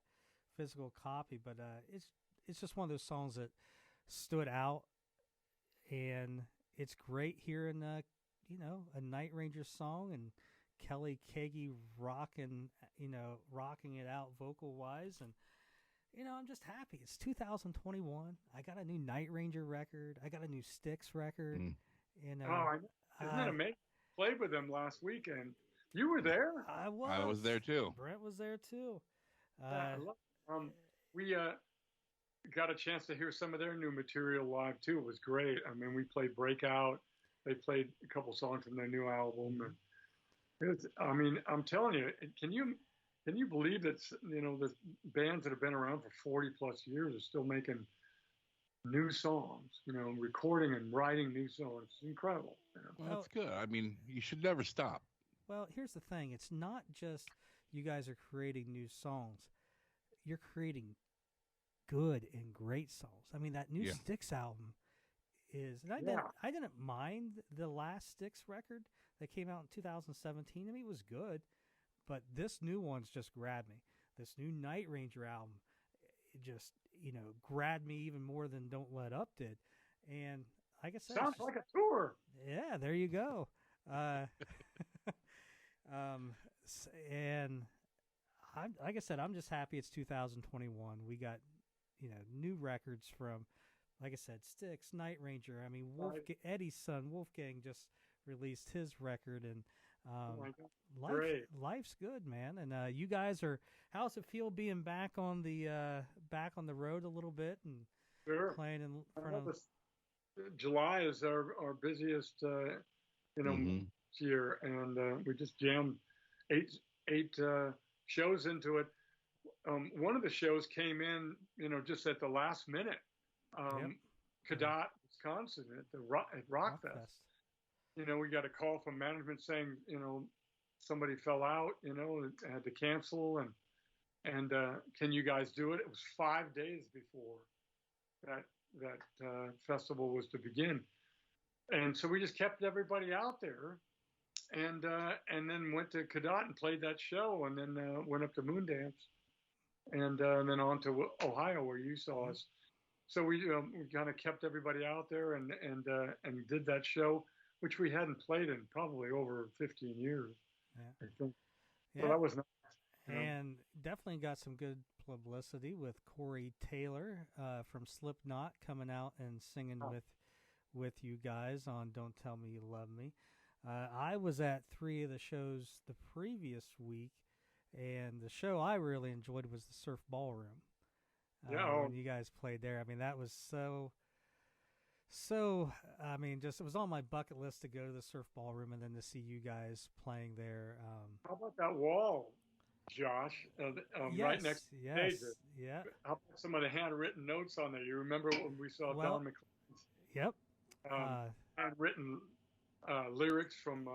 physical copy. But it's just one of those songs that stood out, and it's great hearing a Night Ranger song and Kelly Keagy rocking it out vocal wise, and I'm just happy. It's 2021. I got a new Night Ranger record. I got a new Styx record. Isn't that amazing? Played with them last weekend. You were there. I was. I was there too. Brent was there too. We got a chance to hear some of their new material live too. It was great. I mean, we played Breakout. They played a couple songs from their new album. And I'm telling you, can you believe that the bands that have been around for 40 plus years are still making new songs, recording and writing new songs? It's incredible. Well, that's good. I mean, you should never stop. Well, here's the thing. It's not just you guys are creating new songs. You're creating good and great songs. I mean, that new Styx album is, and I didn't mind the last Styx record that came out in 2017. I mean, it was good, but this new one's just grabbed me. This new Night Ranger album, it just, grabbed me even more than Don't Let Up did. And like I said, sounds like a tour. Yeah, there you go. And like I said, I'm just happy it's 2021. We got, new records from, like I said, Styx, Night Ranger. I mean, Eddie's son, Wolfgang, just released his record, and life's good, man. And you guys how's it feel being back on the road a little bit and playing in front of? July is our busiest, year, and we just jammed eight shows into it. One of the shows came in, just at the last minute. Cadott, Wisconsin, at Rockfest. We got a call from management saying, somebody fell out, and had to cancel, and can you guys do it? It was 5 days before that festival was to begin, and so we just kept everybody out there, and then went to Cadott and played that show, and then went up to Moondance, and then on to Ohio where you saw us. So we kind of kept everybody out there and did that show, which we hadn't played in probably over 15 years. I think. Yeah. So that was nice. And definitely got some good publicity with Corey Taylor from Slipknot coming out and singing with you guys on Don't Tell Me You Love Me. I was at 3 of the shows the previous week, and the show I really enjoyed was the Surf Ballroom. When you guys played there. I mean, that was so, I mean, just it was on my bucket list to go to the Surf Ballroom and then to see you guys playing there. How about that wall, Josh? Right next to the stage. Yeah. How about some of the handwritten notes on there? You remember when we saw Don McLean's handwritten lyrics from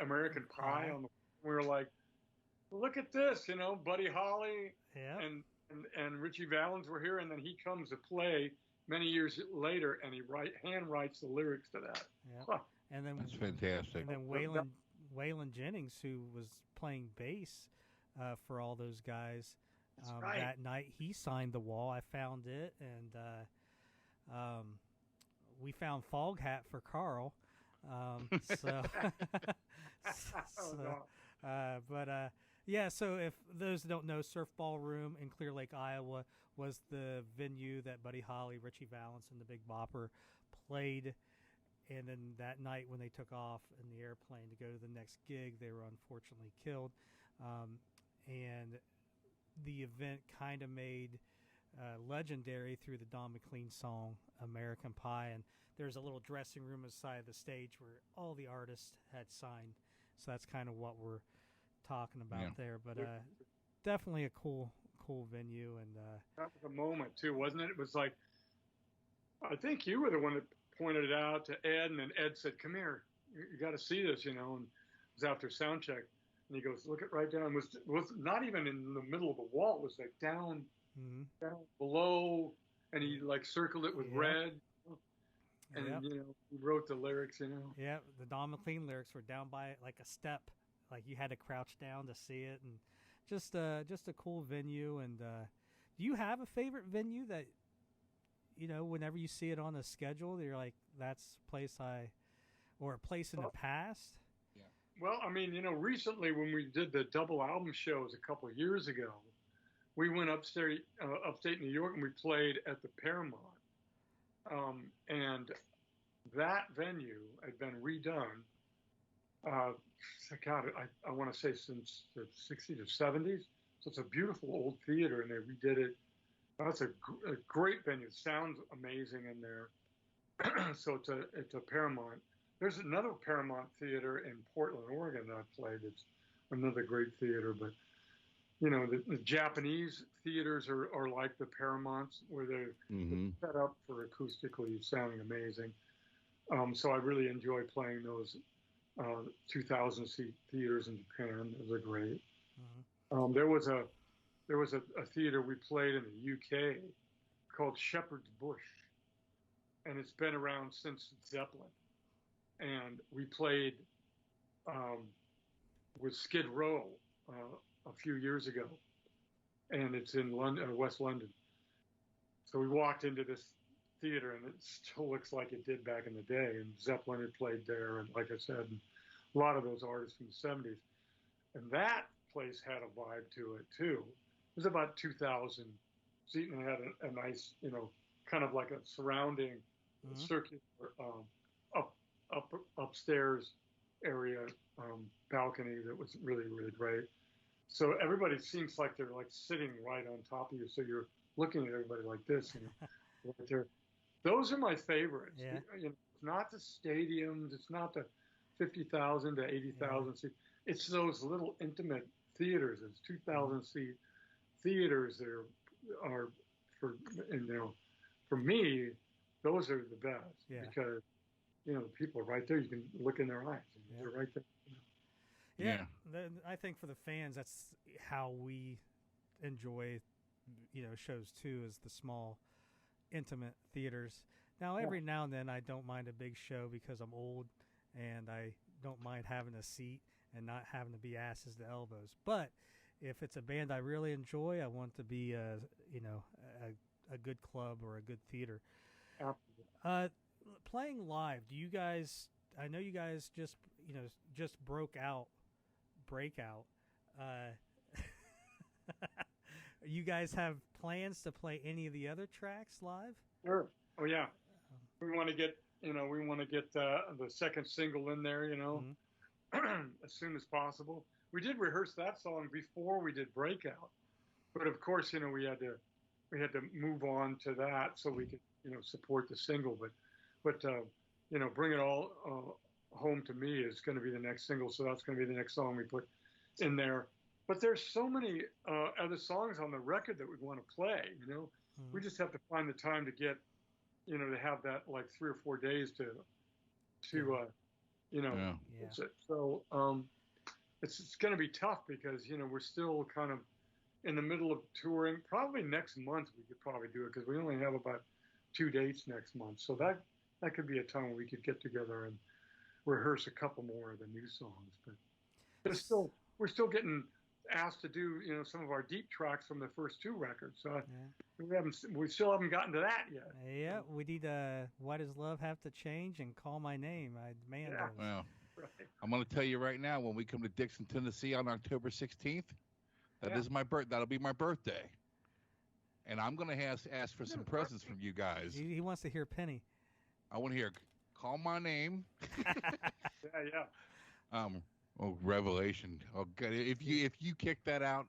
American Pie? We were like, look at this, Buddy Holly and Richie Valens were here, and then he comes to play many years later, and he hand writes the lyrics to that. Yeah. Huh. And then that's fantastic. And then Waylon Jennings, who was playing bass for all those guys that night, he signed the wall. I found it, and we found Fog Hat for Carl. Yeah, so if those that don't know, Surf Ballroom in Clear Lake, Iowa was the venue that Buddy Holly, Richie Valens, and the Big Bopper played. And then that night when they took off in the airplane to go to the next gig, they were unfortunately killed. And the event kind of made legendary through the Don McLean song American Pie. And there's a little dressing room aside the stage where all the artists had signed. So that's kind of what we're talking about there. But definitely a cool venue. And that was a moment too, wasn't it? It was like, I think you were the one that pointed it out to Ed, and then Ed said, "Come here, you got to see this," And it was after sound check, and he goes, "Look it right down." It was not even in the middle of the wall. It was like down below, and he like circled it with red, and he wrote the lyrics. Yeah, the Don McLean lyrics were down by like a step, like you had to crouch down to see it, and just a cool venue. And do you have a favorite venue that? Whenever you see it on the schedule, you're like, that's a place or a place in the past? Yeah. Well, I mean, recently when we did the double album shows a couple of years ago, we went upstate New York and we played at the Paramount. And that venue had been redone, God, I want to say since the 60s or 70s. So it's a beautiful old theater, and they redid it. That's a great venue. It sounds amazing in there. So it's a Paramount. There's another Paramount theater in Portland, Oregon that I've played. It's another great theater. But, the Japanese theaters are like the Paramounts, where they're set up for acoustically sounding amazing. So I really enjoy playing those 2,000-seat theaters in Japan. Those are great. There was a theater we played in the UK called Shepherd's Bush, and it's been around since Zeppelin. And we played with Skid Row a few years ago, and it's in London, West London. So we walked into this theater, and it still looks like it did back in the day. And Zeppelin had played there, and like I said, a lot of those artists from the 70s. And that place had a vibe to it too. It was about 2,000 seats, and it had a nice, kind of like a surrounding circular upstairs area balcony that was really, really great. So everybody seems like they're like sitting right on top of you. So you're looking at everybody like this, right there. Those are my favorites. Yeah. It's not the stadiums. It's not the 50,000 to 80,000 seats. It's those little intimate theaters. It's 2,000 seat theaters that are for me, those are the best because the people are right there. You can look in their eyes. They're right there. Yeah. I think for the fans, that's how we enjoy, shows too, is the small, intimate theaters. Now, every now and then, I don't mind a big show because I'm old, and I don't mind having a seat and not having to be asses to elbows. But if it's a band I really enjoy, I want to be a good club or a good theater. Absolutely. Playing live, do you guys? I know you guys just breakout. You guys have plans to play any of the other tracks live? Sure. Oh yeah. We want to get the second single in there, as soon as possible. We did rehearse that song before we did Breakout, but of course, we had to move on to that so we could, support the single. But Bring It All Home to Me is going to be the next single, so that's going to be the next song we put in there. But there's so many other songs on the record that we want to play. We just have to find the time to get, to have that like 3 or 4 days to So it's going to be tough because, we're still kind of in the middle of touring. Probably next month we could probably do it because we only have about 2 dates next month. So that could be a time we could get together and rehearse a couple more of the new songs. But we're still getting asked to do, some of our deep tracks from the first 2 records. So we still haven't gotten to that yet. Yeah, we need Why Does Love Have to Change and Call My Name. I demand those. Well, Right. I'm going to tell you right now, when we come to Dixon, Tennessee on October 16th, that'll be my birthday. And I'm going to ask for some presents from you guys. He wants to hear Penny. I want to hear, call my name. Yeah. Oh, Revelation. Oh, God. If you kick that out,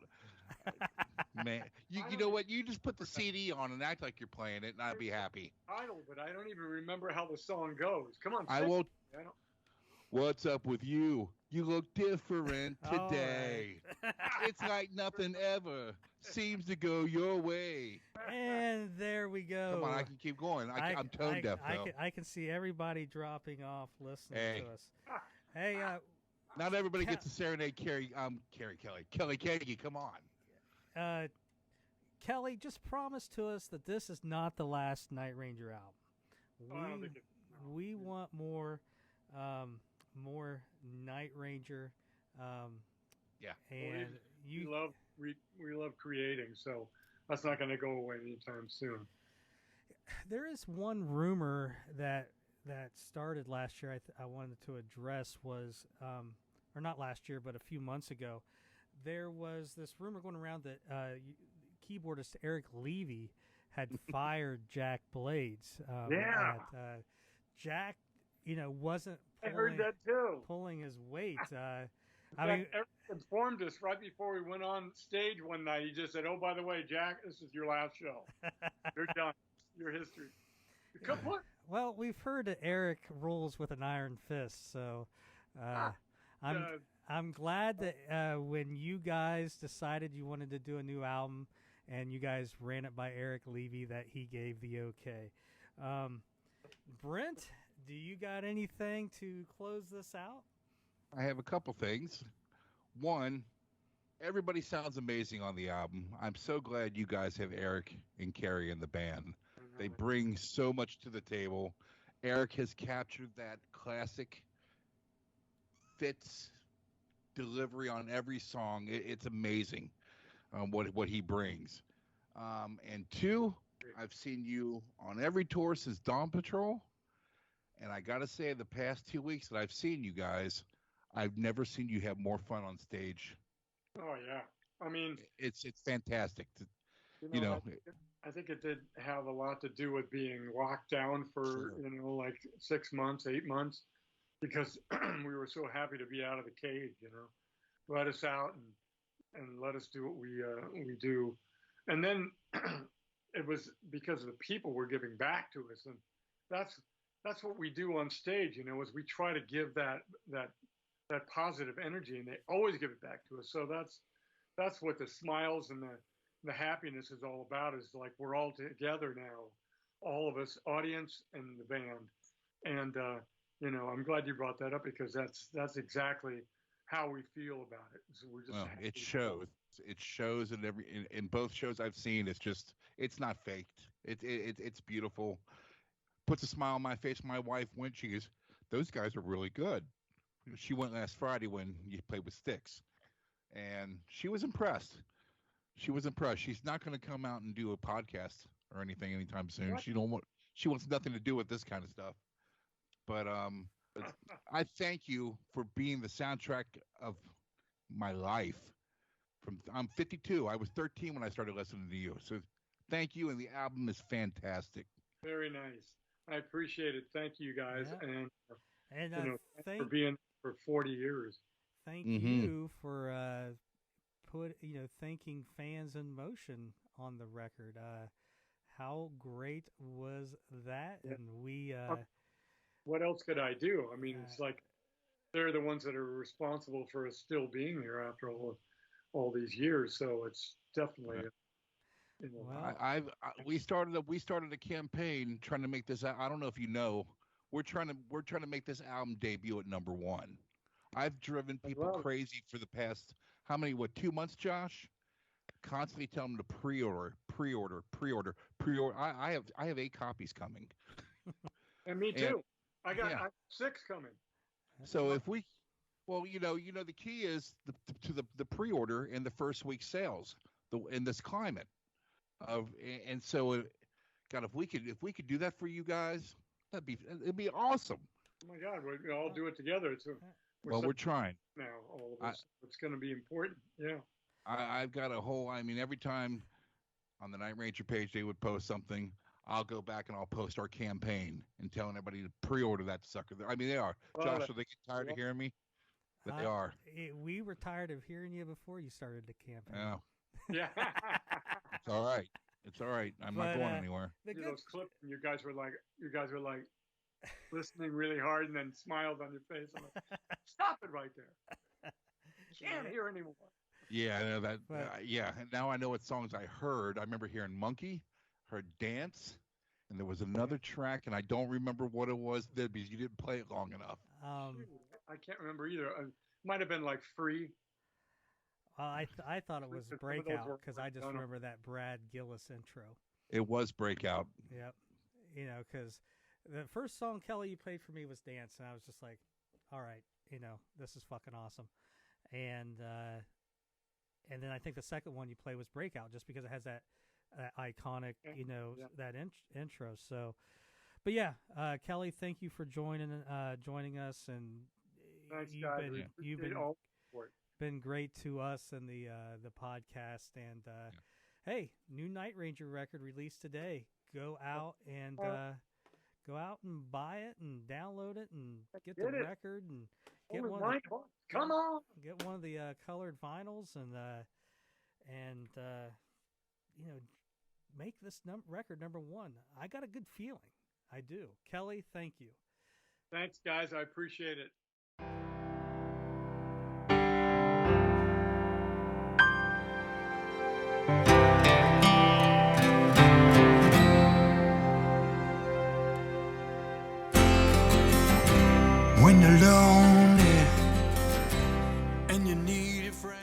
man, you know what? You just put the CD on and act like you're playing it, and I'd be happy. Title, but I don't even remember how the song goes. Come on. I won't. What's up with you? You look different today. Right. It's like nothing ever seems to go your way. And there we go. Come on, I can keep going. I'm tone deaf, though. I can see everybody dropping off listening to us. Hey, not everybody gets to serenade Kelly Keagy. Come on. Kelly, just promise to us that this is not the last Night Ranger album. We want more Night Ranger. Yeah. And we love creating, so that's not going to go away anytime soon. There is one rumor that started last year. I wanted to address was, or not last year, but a few months ago. There was this rumor going around that keyboardist Eric Levy had fired Jack Blades. Jack, wasn't. I heard that too. Pulling his weight. Eric informed us right before we went on stage one night. He just said, "Oh, by the way, Jack, this is your last show. You're done. Your history." Well, we've heard that Eric rules with an iron fist, so I'm glad that when you guys decided you wanted to do a new album and you guys ran it by Eric Levy, that he gave the okay. Brent, do you got anything to close this out? I have a couple things. One, everybody sounds amazing on the album. I'm so glad you guys have Eric and Carrie in the band. They bring so much to the table. Eric has captured that classic Fitz delivery on every song. It's amazing what he brings. And two, I've seen you on every tour since Dawn Patrol. And I got to say, the past 2 weeks that I've seen you guys, I've never seen you have more fun on stage. Oh, yeah. I mean, it's fantastic. I think it did have a lot to do with being locked down for, like 6 months, 8 months, because we were so happy to be out of the cage, let us out and let us do what we do. And then it was because the people were giving back to us. And that's what we do on stage, is we try to give that positive energy, and they always give it back to us. So that's what the smiles and the happiness is all about, is like we're all together now, all of us, audience and the band. And, I'm glad you brought that up, because that's exactly how we feel about it. So we're just it shows. It shows in both shows I've seen. It's not faked. It's beautiful. Puts a smile on my face. My wife went. She goes, "Those guys are really good." She went last Friday when you played with Styx, and she was impressed. She's not going to come out and do a podcast or anything anytime soon. What? She wants nothing to do with this kind of stuff. But I thank you for being the soundtrack of my life. I'm 52. I was 13 when I started listening to you. So thank you, and the album is fantastic. Very nice. I appreciate it. Thank you, guys, and for being for 40 years. Thank you for thanking Fans in Motion on the record. How great was that? Yeah. And we. What else could I do? I mean, it's like they're the ones that are responsible for us still being here after all these years. So it's definitely. We started a campaign trying to make this. I don't know if you know, we're trying to make this album debut at number 1. I've driven people crazy for the past 2 months, Josh? Constantly tell them to pre-order. I have 8 copies coming. And me too. I got 6 coming. So if we, the key is the pre-order and the first week sales in this climate. So, God, if we could do that for you guys, it'd be awesome. Oh my God, we all do it together. We're trying now. All of us. It's going to be important. Yeah. I've got a whole. I mean, every time on the Night Ranger page they would post something, I'll go back and I'll post our campaign and telling everybody to pre-order that sucker. I mean, they are. Josh, are they getting tired of hearing me? They are. We were tired of hearing you before you started the campaign. Yeah. Yeah. It's all right. It's all right. I'm not going anywhere. Those clips, and you guys were like listening really hard, and then smiled on your face. I'm like, stop it right there. Can't hear anymore. Yeah, I know that. Yeah, and now I know what songs I heard. I remember hearing Monkey, heard Dance, and there was another track, and I don't remember what it was because you didn't play it long enough. I can't remember either. It might have been like Free. I thought it was Breakout because I just remember that Brad Gillis intro. It was Breakout. Yep. You know, because the first song, Kelly, you played for me was Dance, and I was just like, all right, you know, this is fucking awesome. And then I think the second one you played was Breakout, just because it has that iconic, you know, that intro. So, but yeah, Kelly, thank you for joining us, and thanks, you've been great to us and the podcast. And hey, new Night Ranger record released today. Go out and buy it and download it and get the record and get get one of the colored vinyls and you know, make this record number one. I got a good feeling. I do. Kelly, thank you. Thanks, guys. I appreciate it. When you're lonely and you need a friend.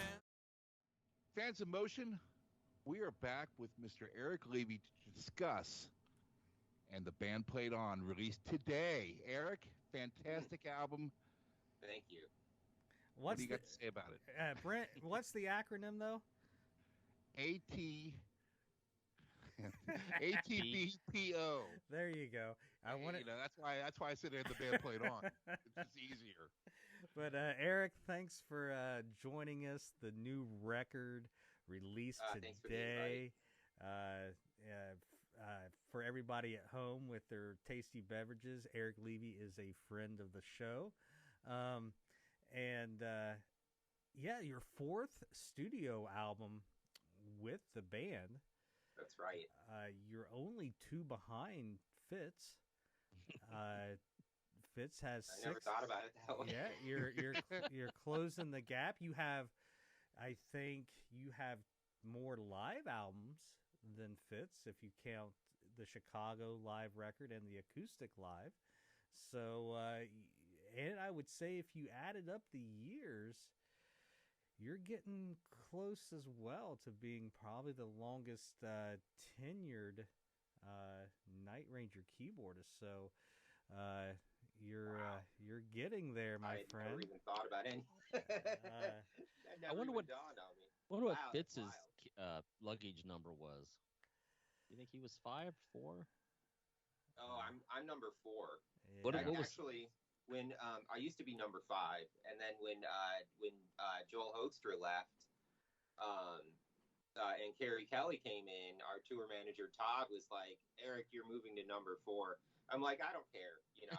Fans of Motion, we are back with Mr. Eric Levy to discuss And the Band Played On, released today. Eric, fantastic album. Thank you. What do you got to say about it? Brent, what's the acronym, though? ATBPO. There you go. That's why I said The Band Played On. It's just easier. But Eric, thanks for joining us. The new record released today. For everybody at home with their tasty beverages, Eric Levy is a friend of the show. Your fourth studio album with the band. That's right. You're only 2 behind Fitz. Fitz has 6. I never thought about it that way. Yeah, you're closing the gap. I think you have more live albums than Fitz if you count the Chicago live record and the acoustic live. So, and I would say if you added up the years, you're getting close as well to being probably the longest tenured Night Ranger keyboardist. So you're getting there, my friend. I never even thought about any. I wonder what dawned on me. Wonder what Fitz's luggage number was. You think he was 5, 4? Oh, I'm number 4. Yeah. What was actually? When I used to be number 5, and then when Joel Hoekstra left, and Kerry Kelly came in, our tour manager Todd was like, "Eric, you're moving to number 4." I'm like, I don't care, you know,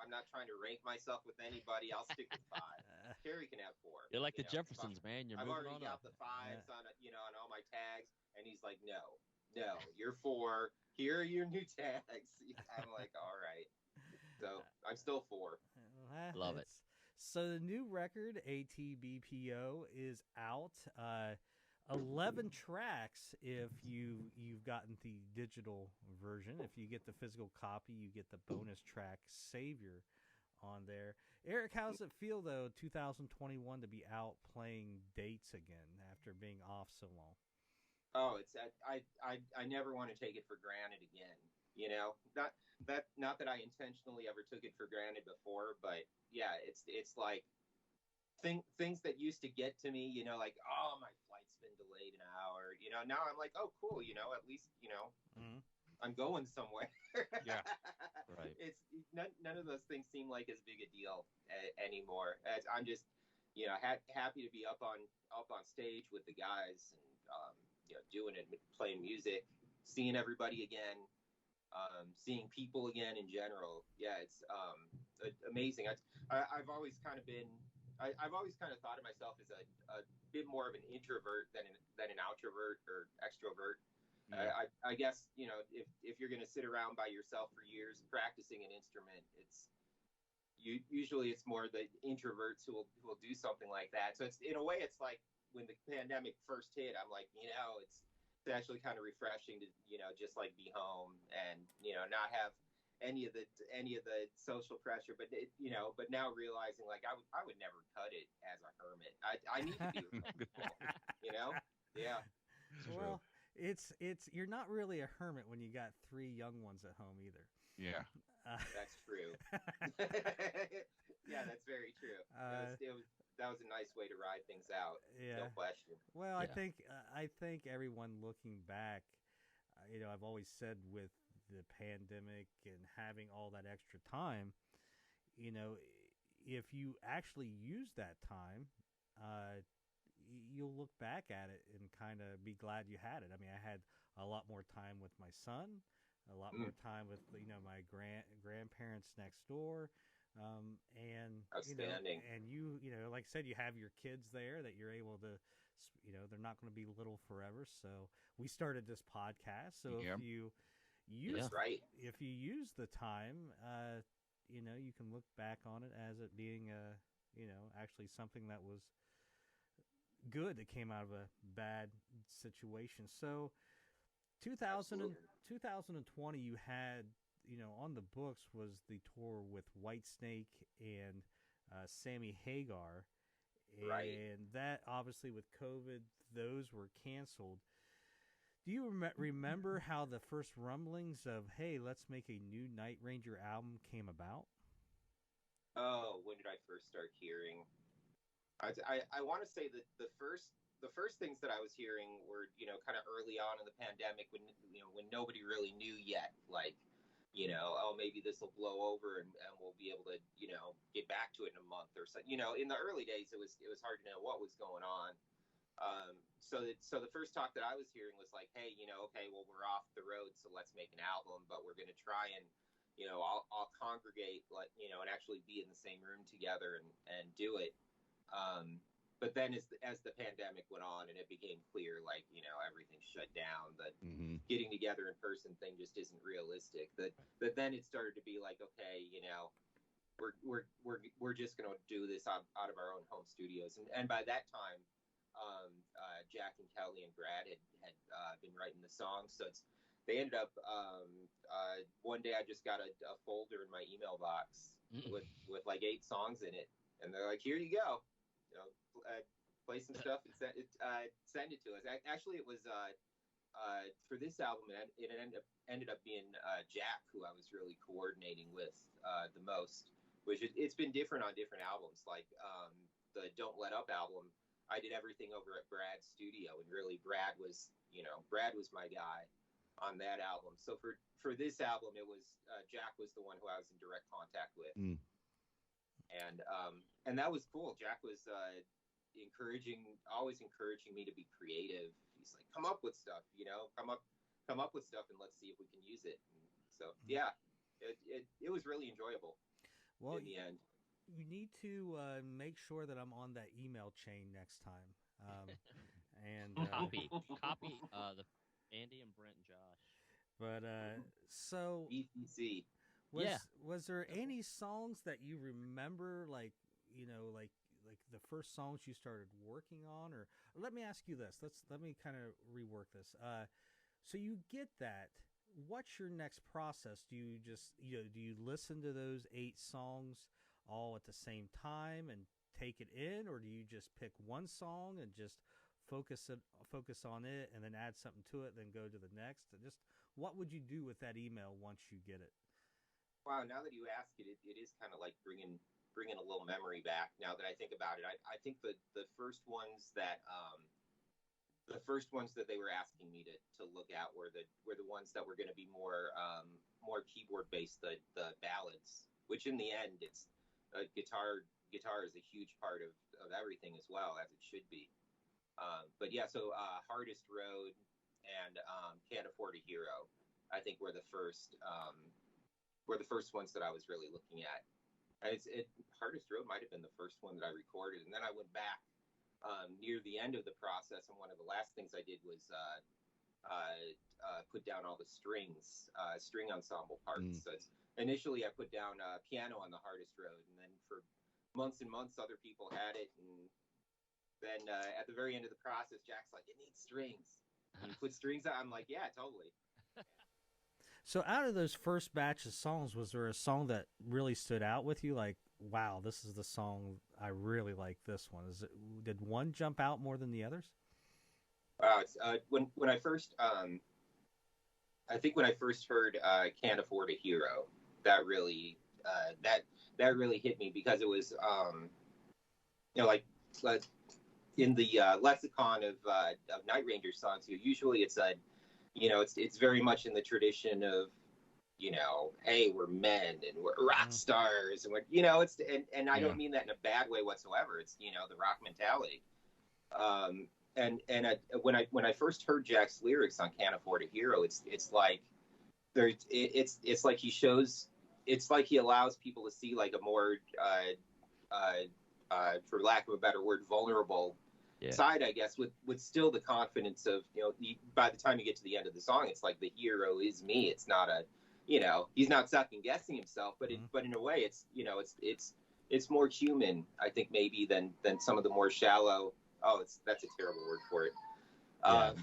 I'm not trying to rank myself with anybody. I'll stick with 5. Kerry can have 4. You're like the Jeffersons, man. You're I've moving already on got the 5s on, on all my tags, and he's like, no, you're 4. Here are your new tags. I'm like, all right. So I'm still 4. Love it. So the new record, ATBPO, is out. 11 tracks if you've gotten the digital version. If you get the physical copy, you get the bonus track Savior on there. Eric, how does it feel, though, 2021 to be out playing dates again after being off so long? Oh, it's I never want to take it for granted again. You know, not that I intentionally ever took it for granted before, but yeah, it's like things that used to get to me, you know, like, oh, my flight's been delayed an hour, you know, now I'm like, oh, cool, you know, at least, you know, I'm going somewhere. Yeah, Right. It's none of those things seem like as big a deal anymore. I'm just, happy to be up on stage with the guys and doing it, playing music, seeing everybody again, seeing people again in general. Yeah, it's amazing. I've always kind of been. I've always kind of thought of myself as a bit more of an introvert than an outrovert or extrovert. Yeah. I guess, if you're going to sit around by yourself for years practicing an instrument, usually it's more the introverts who will do something like that. So it's, in a way, it's like when the pandemic first hit, I'm like, it's actually kind of refreshing to, just like be home and, not have any of the social pressure, but but now realizing like I would never cut it as a hermit. I need to be around people, yeah. Well, it's you're not really a hermit when you got 3 young ones at home either. Yeah, that's true. Yeah, that's very true. That was a nice way to ride things out. Yeah, no question. Well, yeah. I think everyone looking back, I've always said with the pandemic and having all that extra time, if you actually use that time, you'll look back at it and kind of be glad you had it. I mean, I had a lot more time with my son, a lot more time with my grandparents next door, and outstanding. And you like I said, you have your kids there that you're able to, they're not going to be little forever. So we started this podcast. So if you use if you use the time, you can look back on it as it being actually something that was good that came out of a bad situation. So 2020 you had on the books was the tour with Whitesnake and Sammy Hagar, and that obviously with COVID those were canceled. Do you remember how the first rumblings of, hey, let's make a new Night Ranger album came about? Oh, when did I first start hearing? I want to say that the first things that I was hearing were, kind of early on in the pandemic when nobody really knew yet, like, oh, maybe this will blow over and we'll be able to, get back to it in a month or so. In the early days, it was hard to know what was going on. So the first talk that I was hearing was like, hey, okay, well, we're off the road, so let's make an album, but we're going to try and, I'll congregate, like, and actually be in the same room together and do it. But then as the pandemic went on and it became clear, like, everything shut down, that getting together in person thing just isn't realistic. That then it started to be like, okay, we're just going to do this out of our own home studios. And by that time, Jack and Kelly and Brad had been writing the songs. So they ended up, one day I just got a folder in my email box with like 8 songs in it. And they're like, here you go. Play some stuff and send it to us. Actually, it was for this album. It ended up being Jack, who I was really coordinating with the most. Which it's been different on different albums. Like the Don't Let Up album, I did everything over at Brad's studio, and really Brad was my guy on that album. So for this album, it was Jack was the one who I was in direct contact with. And that was cool. Jack was always encouraging me to be creative. He's like, come up with stuff, come up with stuff and let's see if we can use it. And so, yeah, it was really enjoyable. Well, in the end, you need to make sure that I'm on that email chain next time. And copy the Andy and Brent and Josh. But so BCC. Was there any songs that you remember, like the first songs you started working on? Or let me ask you this. Let me kind of rework this. So you get that. What's your next process? Do you just do you listen to those 8 songs all at the same time and take it in, or do you just pick one song and just focus on it and then add something to it, then go to the next? Just what would you do with that email once you get it? Wow, now that you ask it, it is kind of like bringing a little memory back. Now that I think about it, I think the first ones that the first ones that they were asking me to look at were the ones that were going to be more keyboard based, the ballads, which in the end it's guitar is a huge part of everything as well, as it should be. But yeah, so Hardest Road and Can't Afford a Hero, I think were the first ones that I was really looking at. Hardest Road might have been the first one that I recorded, and then I went back near the end of the process, and one of the last things I did was put down all the string ensemble parts. So initially I put down piano on the Hardest Road, and then for months and months other people had it, and then at the very end of the process, Jack's like, it needs strings. And you put strings on. I'm like, yeah, totally. So out of those first batch of songs, was there a song that really stood out with you? Like, wow, this is the song, I really like this one. Did one jump out more than the others? When I first, I think when I first heard Can't Afford a Hero, that really hit me, because it was, like in the lexicon of Night Ranger songs, usually it's it's very much in the tradition of, hey, we're men and we're rock stars, and and I don't mean that in a bad way whatsoever. It's the rock mentality. When I first heard Jack's lyrics on Can't Afford a Hero, it's like he allows people to see like a more for lack of a better word, vulnerable side, I guess, with still the confidence of, by the time you get to the end of the song, it's like the hero is me. It's not he's not second guessing himself, but in a way it's it's more human, I think, maybe than some of the more shallow. That's a terrible word for it. I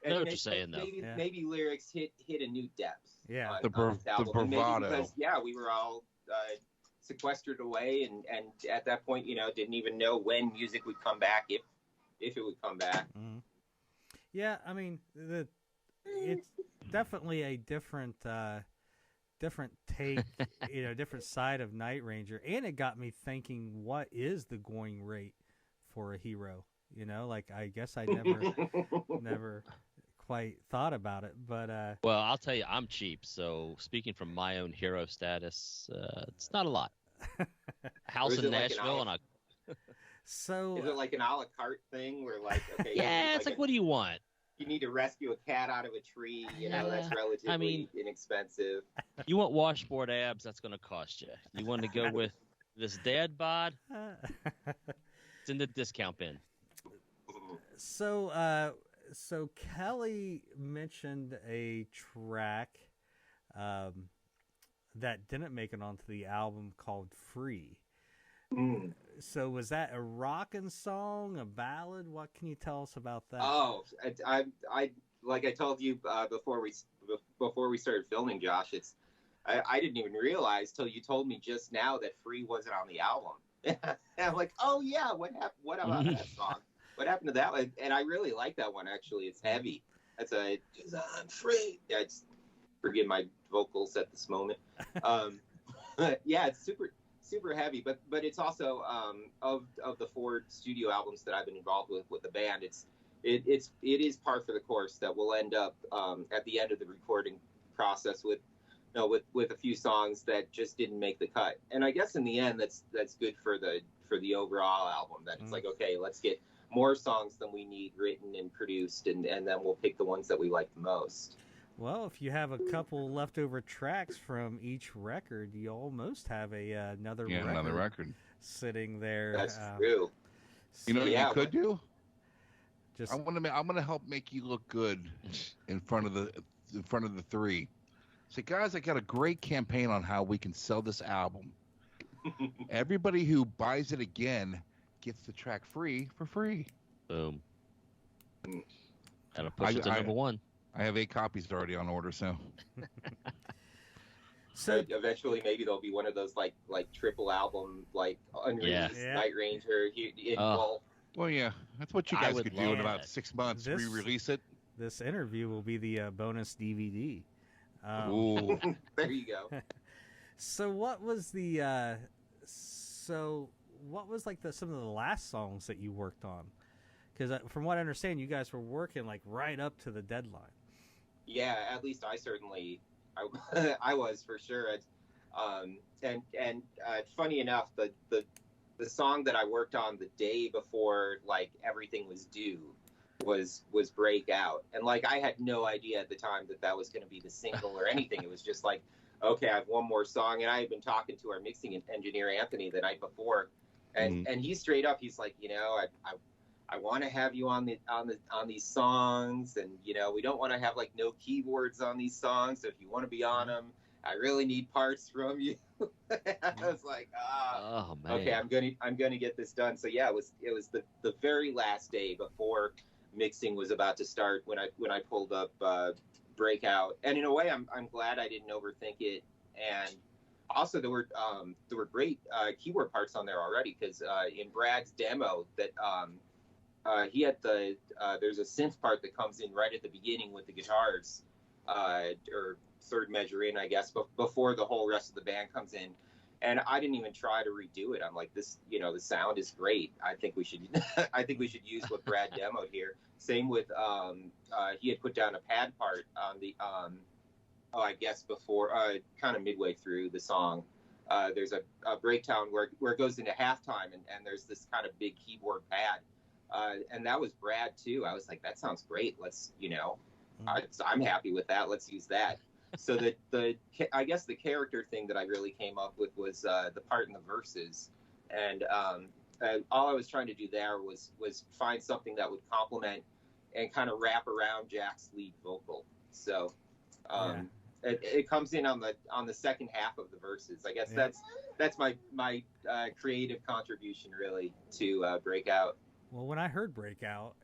know what you're saying, though. Maybe lyrics hit a new depth. Yeah, the bravado. Because we were all sequestered away, and at that point, didn't even know when music would come back, if it would come back. Mm-hmm. Yeah, I mean, it's definitely a different take, different side of Night Ranger, and it got me thinking, what is the going rate for a hero? Like, I guess I never quite thought about it, but well, I'll tell you, I'm cheap, so speaking from my own hero status, it's not a lot. House in Nashville, so is it like an a la carte thing where, like, okay, yeah, it's like, what do you want? You need to rescue a cat out of a tree, that's relatively inexpensive. You want washboard abs, that's going to cost you. You want to go with this dad bod, it's in the discount bin. So Kelly mentioned a track that didn't make it onto the album called Free. So was that a rockin' song, a ballad? What can you tell us about that? Oh, I like I told you before we started filming, Josh. I didn't even realize till you told me just now that Free wasn't on the album. And I'm like, oh yeah, what happened? What about that song? What happened to that one? And I really like that one, actually. It's heavy. That's "'Cause I'm free." Yeah, forgive my vocals at this moment. Yeah, it's super heavy, but it's also of the 4 studio albums that I've been involved with the band, it is par for the course that we'll end up at the end of the recording process with a few songs that just didn't make the cut. And I guess in the end that's good for the overall album, that it's like, okay, let's get more songs than we need written and produced, and then we'll pick the ones that we like the most. Well, if you have a couple leftover tracks from each record, you almost have another record sitting there. That's true. You know what you could do? I'm gonna help make you look good in front of the 3. Say, guys, I got a great campaign on how we can sell this album. Everybody who buys it again gets the track free for free. Boom. Gotta push it to number 1. I have 8 copies already on order, so. So eventually, maybe there'll be one of those like triple album, like unreleased Night Ranger. Well, yeah, that's what you guys could do in about 6 months. Re-release it. This interview will be the bonus DVD. Ooh. There you go. So what was like some of the last songs that you worked on? Because from what I understand, you guys were working like right up to the deadline. Yeah, at least I I was for sure. Funny enough, the song that I worked on the day before like everything was due was Breakout, and like I had no idea at the time that was going to be the single or anything. It was just like, okay, I have one more song, and I had been talking to our mixing engineer Anthony the night before, and he straight up, he's like, I want to have you on these songs, and we don't want to have like no keyboards on these songs. So if you want to be on them, I really need parts from you. I was like, oh man, okay, I'm gonna get this done. So yeah, it was the very last day before mixing was about to start when I pulled up Breakout, and in a way, I'm glad I didn't overthink it. And also, there were great keyboard parts on there already, because in Brad's demo that he had there's a synth part that comes in right at the beginning with the guitars, or third measure in, I guess, before the whole rest of the band comes in. And I didn't even try to redo it. I'm like, this, the sound is great. I think we should use what Brad demoed here. Same with he had put down a pad part on the I guess before kind of midway through the song. There's a breakdown where it goes into halftime, and there's this kind of big keyboard pad. And that was Brad too. I was like, that sounds great. Let's, I'm happy with that. Let's use that. So I guess the character thing that I really came up with was the part in the verses, and all I was trying to do there was find something that would complement and kind of wrap around Jack's lead vocal. So it comes in on the second half of the verses. I guess that's my creative contribution really to Breakout. Well, when I heard Breakout,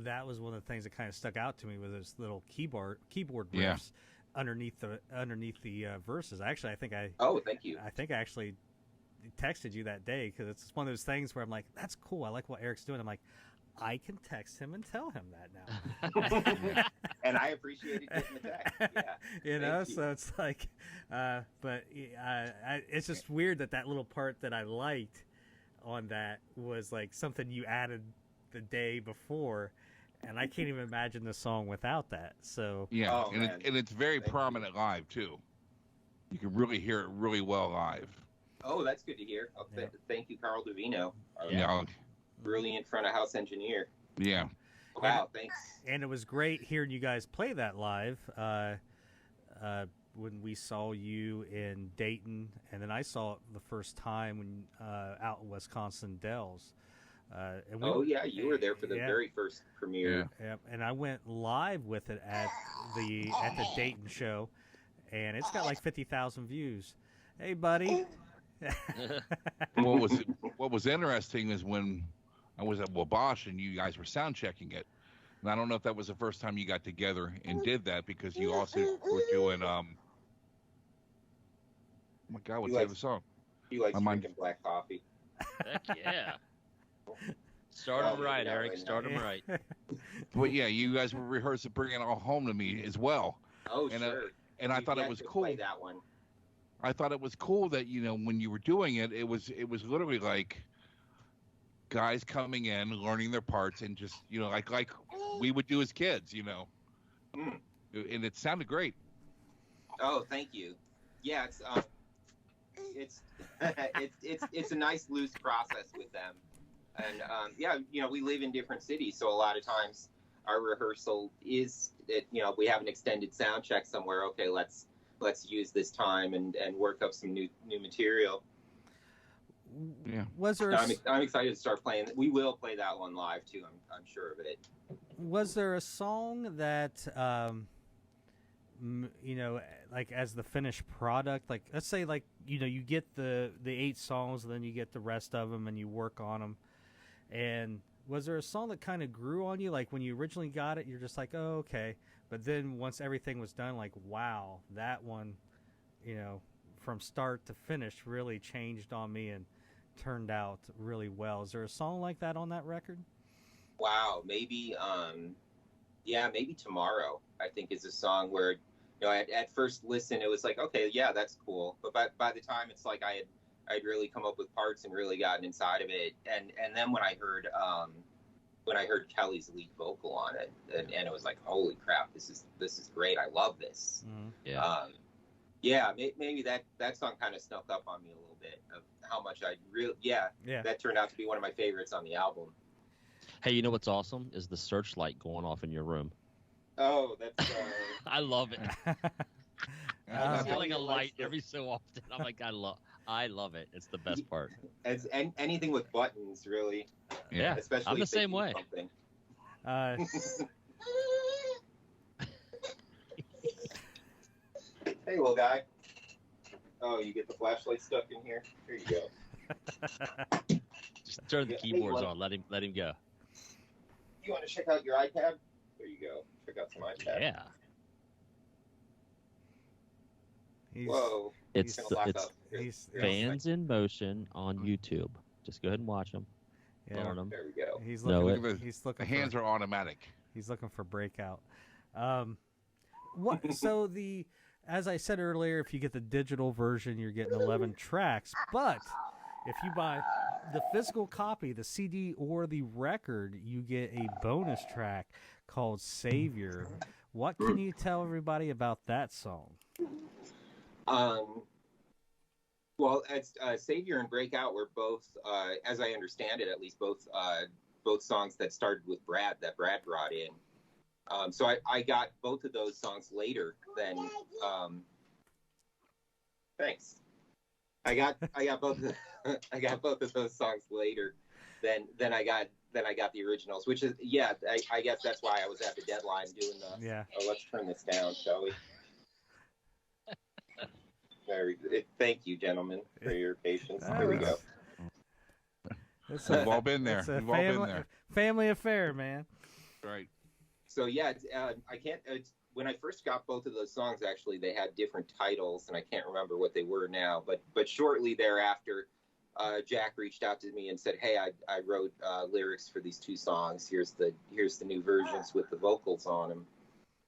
that was one of the things that kind of stuck out to me, with those little keyboard riffs underneath the verses. Actually, thank you. I think I actually texted you that day, because it's one of those things where I'm like, that's cool. I like what Eric's doing. I'm like, I can text him and tell him that now. And I appreciated getting the text. Yeah. So it's like, but it's just weird that little part that I liked on that was like something you added the day before, and I can't even imagine the song without that. So and it's very prominent live too. You can really hear it really well live. Oh, that's good to hear. Thank you, Carl Davino. Yeah, brilliant front of house engineer. Yeah. Wow, thanks. And it was great hearing you guys play that live. When we saw you in Dayton, and then I saw it the first time when out in Wisconsin Dells. You were there for the very first premiere. Yeah, and I went live with it at the Dayton show, and it's got like 50,000 views. Hey, buddy. What was interesting is when I was at Wabash and you guys were sound checking it, and I don't know if that was the first time you got together and did that, because you also were doing oh my God, what's the other song? He likes drinking black coffee. Heck yeah. Start them right, Eric. Start them right. But yeah, you guys were rehearsing Bringing It All Home to Me as well. Oh, sure. And I thought it was cool. Play that one. I thought it was cool that, when you were doing it, it was literally like guys coming in, learning their parts, and just, like we would do as kids, And it sounded great. Oh, thank you. Yeah, it's a nice loose process with them. And we live in different cities, so a lot of times our rehearsal is we have an extended sound check somewhere. Okay, let's use this time and work up some new material. Yeah. Was there? I'm excited to start playing. We will play that one live too. I'm sure of it. Was there a song that like as the finished product, like let's say like you get the 8 songs, and then you get the rest of them and you work on them, and was there a song that kind of grew on you, like when you originally got it you're just like, oh, okay, but then once everything was done, like, wow, that one from start to finish really changed on me and turned out really well? Is there a song like that on that record? Wow, maybe maybe Tomorrow, I think, is a song where at first listen, it was like, okay, yeah, that's cool. But by the time it's like I'd really come up with parts and really gotten inside of it. And then when I heard when I heard Kelly's lead vocal on it, and it was like, holy crap, this is great. I love this. Yeah. Maybe that song kind of snuck up on me a little bit of how much I really, that turned out to be one of my favorites on the album. Hey, you know what's awesome is the searchlight going off in your room. Oh, that's. I love it. I feel like a light every so often. I'm like, I love it. It's the best part. As anything with buttons, really. Yeah, especially. I'm the same way. Hey, little guy. Oh, you get the flashlight stuck in here? Here you go. Just turn the keyboards on. Let him go. You want to check out your iPad? There you go. Check out some iPad. Yeah. Whoa. It's Fans in Motion on YouTube. Just go ahead and watch them. Yeah. There we go. He's looking. He's looking. The hands are automatic. He's looking for Breakout. What? So as I said earlier, if you get the digital version, you're getting 11 tracks. But if you buy the physical copy, the CD or the record, you get a bonus track called Savior. What can you tell everybody about that song? Well, Savior and Breakout were both, as I understand it, at least both songs that started with Brad, that Brad brought in. So I got both of those songs later than. Thanks. I got both of those songs later than I got the originals, which is I guess that's why I was at the deadline doing the. Yeah. Oh, let's turn this down, shall we? Thank you, gentlemen, for your patience. Here we go. We've all been there. We've all been there. Family affair, man. Right. So I can't. When I first got both of those songs, actually, they had different titles, and I can't remember what they were now. But shortly thereafter, Jack reached out to me and said, "Hey, I wrote lyrics for these two songs. Here's the new versions with the vocals on them."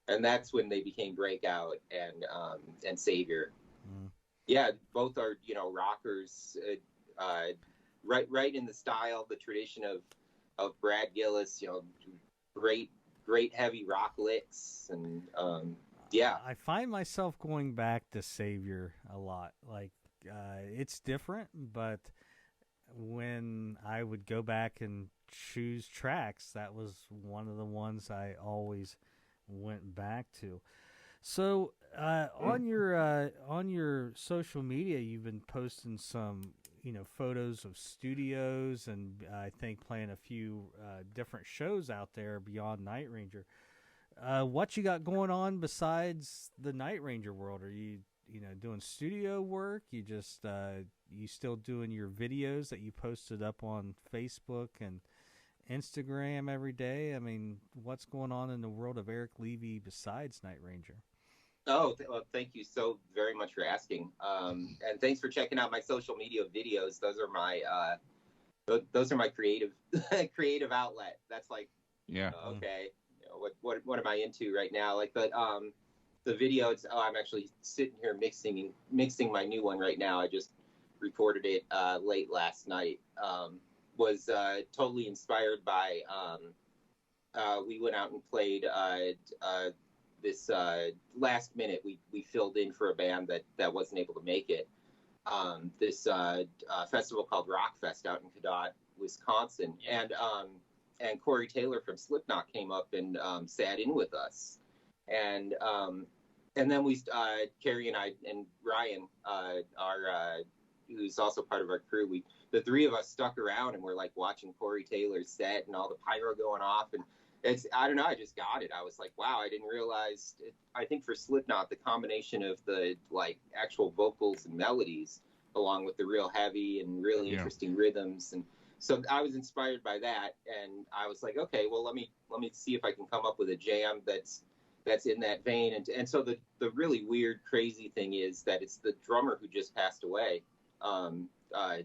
And that's when they became Breakout and Savior. Yeah, both are rockers, right in the style, the tradition of Brad Gillis. Great heavy rock licks, and I find myself going back to Savior a lot. Like it's different, but when I would go back and choose tracks, that was one of the ones I always went back to. So on your social media, you've been posting some photos of studios and I think playing a few different shows out there beyond Night Ranger. What you got going on besides the Night Ranger world? Are you doing studio work? You just you still doing your videos that you posted up on Facebook and Instagram every day? I mean, what's going on in the world of Eric Levy besides Night Ranger? Oh, well, thank you so very much for asking. And thanks for checking out my social media videos. Those are my creative outlet. That's like, okay, what am I into right now? Like the video, I'm actually sitting here mixing my new one right now. I just recorded it late last night. Was totally inspired by, we went out and played this last minute. We filled in for a band that wasn't able to make it. This festival called Rockfest out in Cadott, Wisconsin, and Corey Taylor from Slipknot came up and sat in with us, and then we Carrie and I and Ryan, who's also part of our crew, the three of us stuck around and we're like watching Corey Taylor's set and all the pyro going off, and I don't know, I just got it. I was like, wow, I didn't realize it. I think for Slipknot, the combination of the actual vocals and melodies along with the real heavy and really interesting rhythms, and so I was inspired by that, and I was like, okay, well, let me see if I can come up with a jam that's in that vein. And so the really weird, crazy thing is that it's the drummer who just passed away,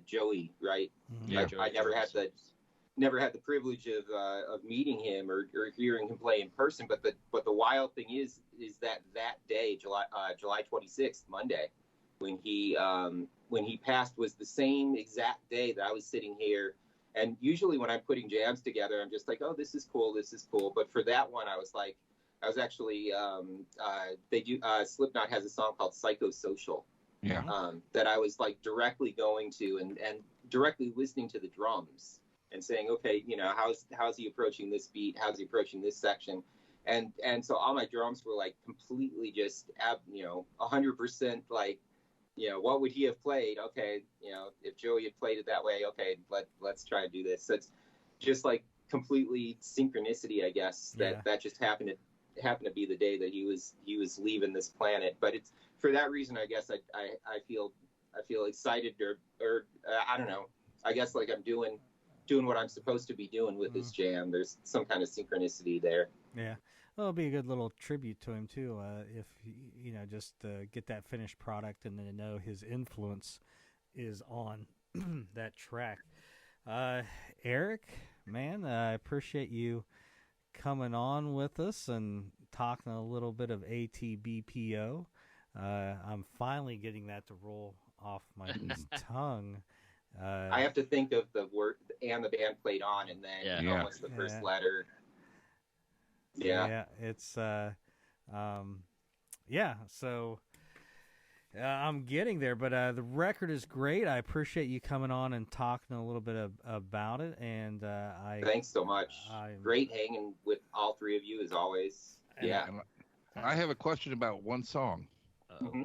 Joey, right? Yeah. I never had the privilege of meeting him or hearing him play in person. But the wild thing is that day, July 26th, Monday, when he passed, was the same exact day that I was sitting here And usually when I'm putting jams together, I'm just like, oh, this is cool. But for that one, I was actually, Slipknot has a song called Psychosocial. Yeah. That I was like directly going to and directly listening to the drums and saying, okay, how's he approaching this beat? How's he approaching this section? And so all my drums were like completely just, 100% like, what would he have played? Okay, if Joey had played it that way, okay, let's try to do this. So it's just like completely synchronicity, I guess, that just happened to be the day that he was leaving this planet. But it's for that reason, I guess I feel excited or I don't know. I guess like I'm doing what I'm supposed to be doing with this jam. There's some kind of synchronicity there. Yeah. Well, it'll be a good little tribute to him too. If just get that finished product and then to know his influence is on that track. Eric, man, I appreciate you coming on with us and talking a little bit of ATBPO. I'm finally getting that to roll off my tongue. I have to think of the word and the band played on, and then what's the first letter? Yeah, it's so I'm getting there, but the record is great. I appreciate you coming on and talking a little bit about it, and thanks so much. Great hanging with all three of you as always. Yeah. I have a question about one song. Mm-hmm.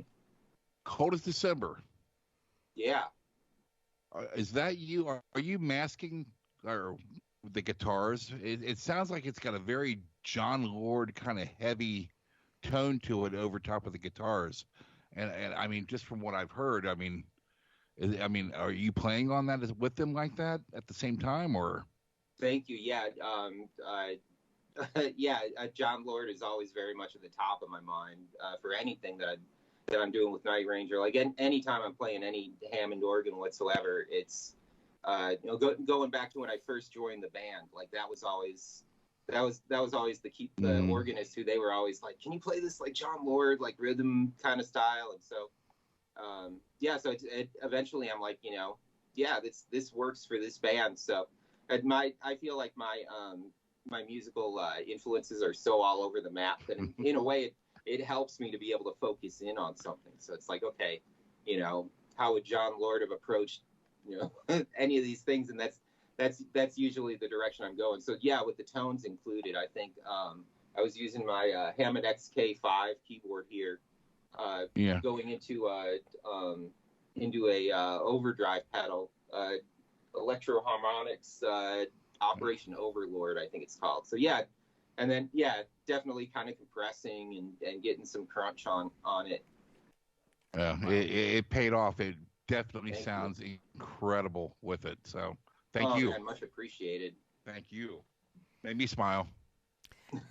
Cold as December. Yeah. Is that you? Are you masking or the guitars? It sounds like it's got a very John Lord kind of heavy tone to it over top of the guitars. And I mean, just from what I've heard, I mean, are you playing on that with them like that at the same time, or? Thank you. Yeah. John Lord is always very much at the top of my mind for anything that I'm doing with Night Ranger. Like anytime I'm playing any Hammond organ whatsoever, it's going back to when I first joined the band. Like that was always the organist who they were always like, can you play this like John Lord, like rhythm kind of style? And so so it eventually I'm like, this works for this band. So I feel like my musical influences are so all over the map that in a way it helps me to be able to focus in on something. So it's like, okay, how would John Lord have approached, any of these things? And that's usually the direction I'm going. So yeah, with the tones included, I think I was using my Hammond XK5 keyboard here, going into a overdrive pedal, Electro Harmonics Operation Overlord, I think it's called. So yeah, and then definitely kind of compressing and getting some crunch on it. Yeah, it paid off. It definitely sounds incredible with it. So thank you. Man, much appreciated. Thank you. Made me smile.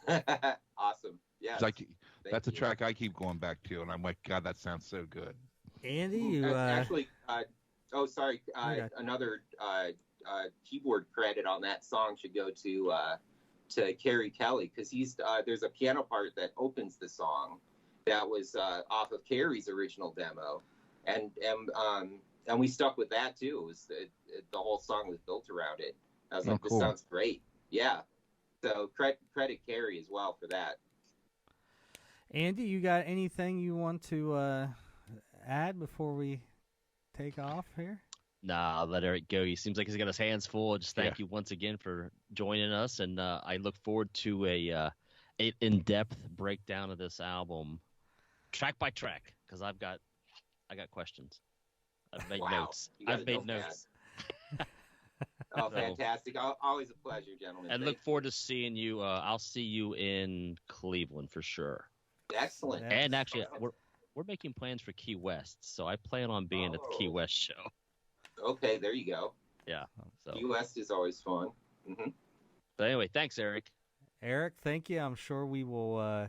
Awesome. Yeah. That's a track I keep going back to, and I'm like, God, that sounds so good. Andy, you actually. Another keyboard credit on that song should go to Kerry Kelly, because there's a piano part that opens the song that was off of Kerry's original demo, and we stuck with that too. It was the whole song was built around it. I was like, cool. This sounds great. Yeah. So credit Kerry as well for that. Andy, you got anything you want to add before we take off here? Nah, I'll let Eric go. He seems like he's got his hands full. Just thank you once again for joining us, and I look forward to a in-depth breakdown of this album, track by track, because I got questions. I've made notes. I've made notes. Oh, fantastic! Always a pleasure, gentlemen. And look forward to seeing you. I'll see you in Cleveland for sure. Excellent. And actually, we're making plans for Key West, so I plan on being at the Key West show. Okay, there you go. Yeah. So. Key West is always fun. Mm-hmm. But anyway, thanks, Eric. Eric, thank you. I'm sure we will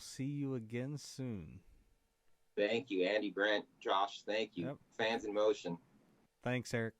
see you again soon. Thank you, Andy, Brent, Josh. Thank you. Yep. Fans in Motion. Thanks, Eric.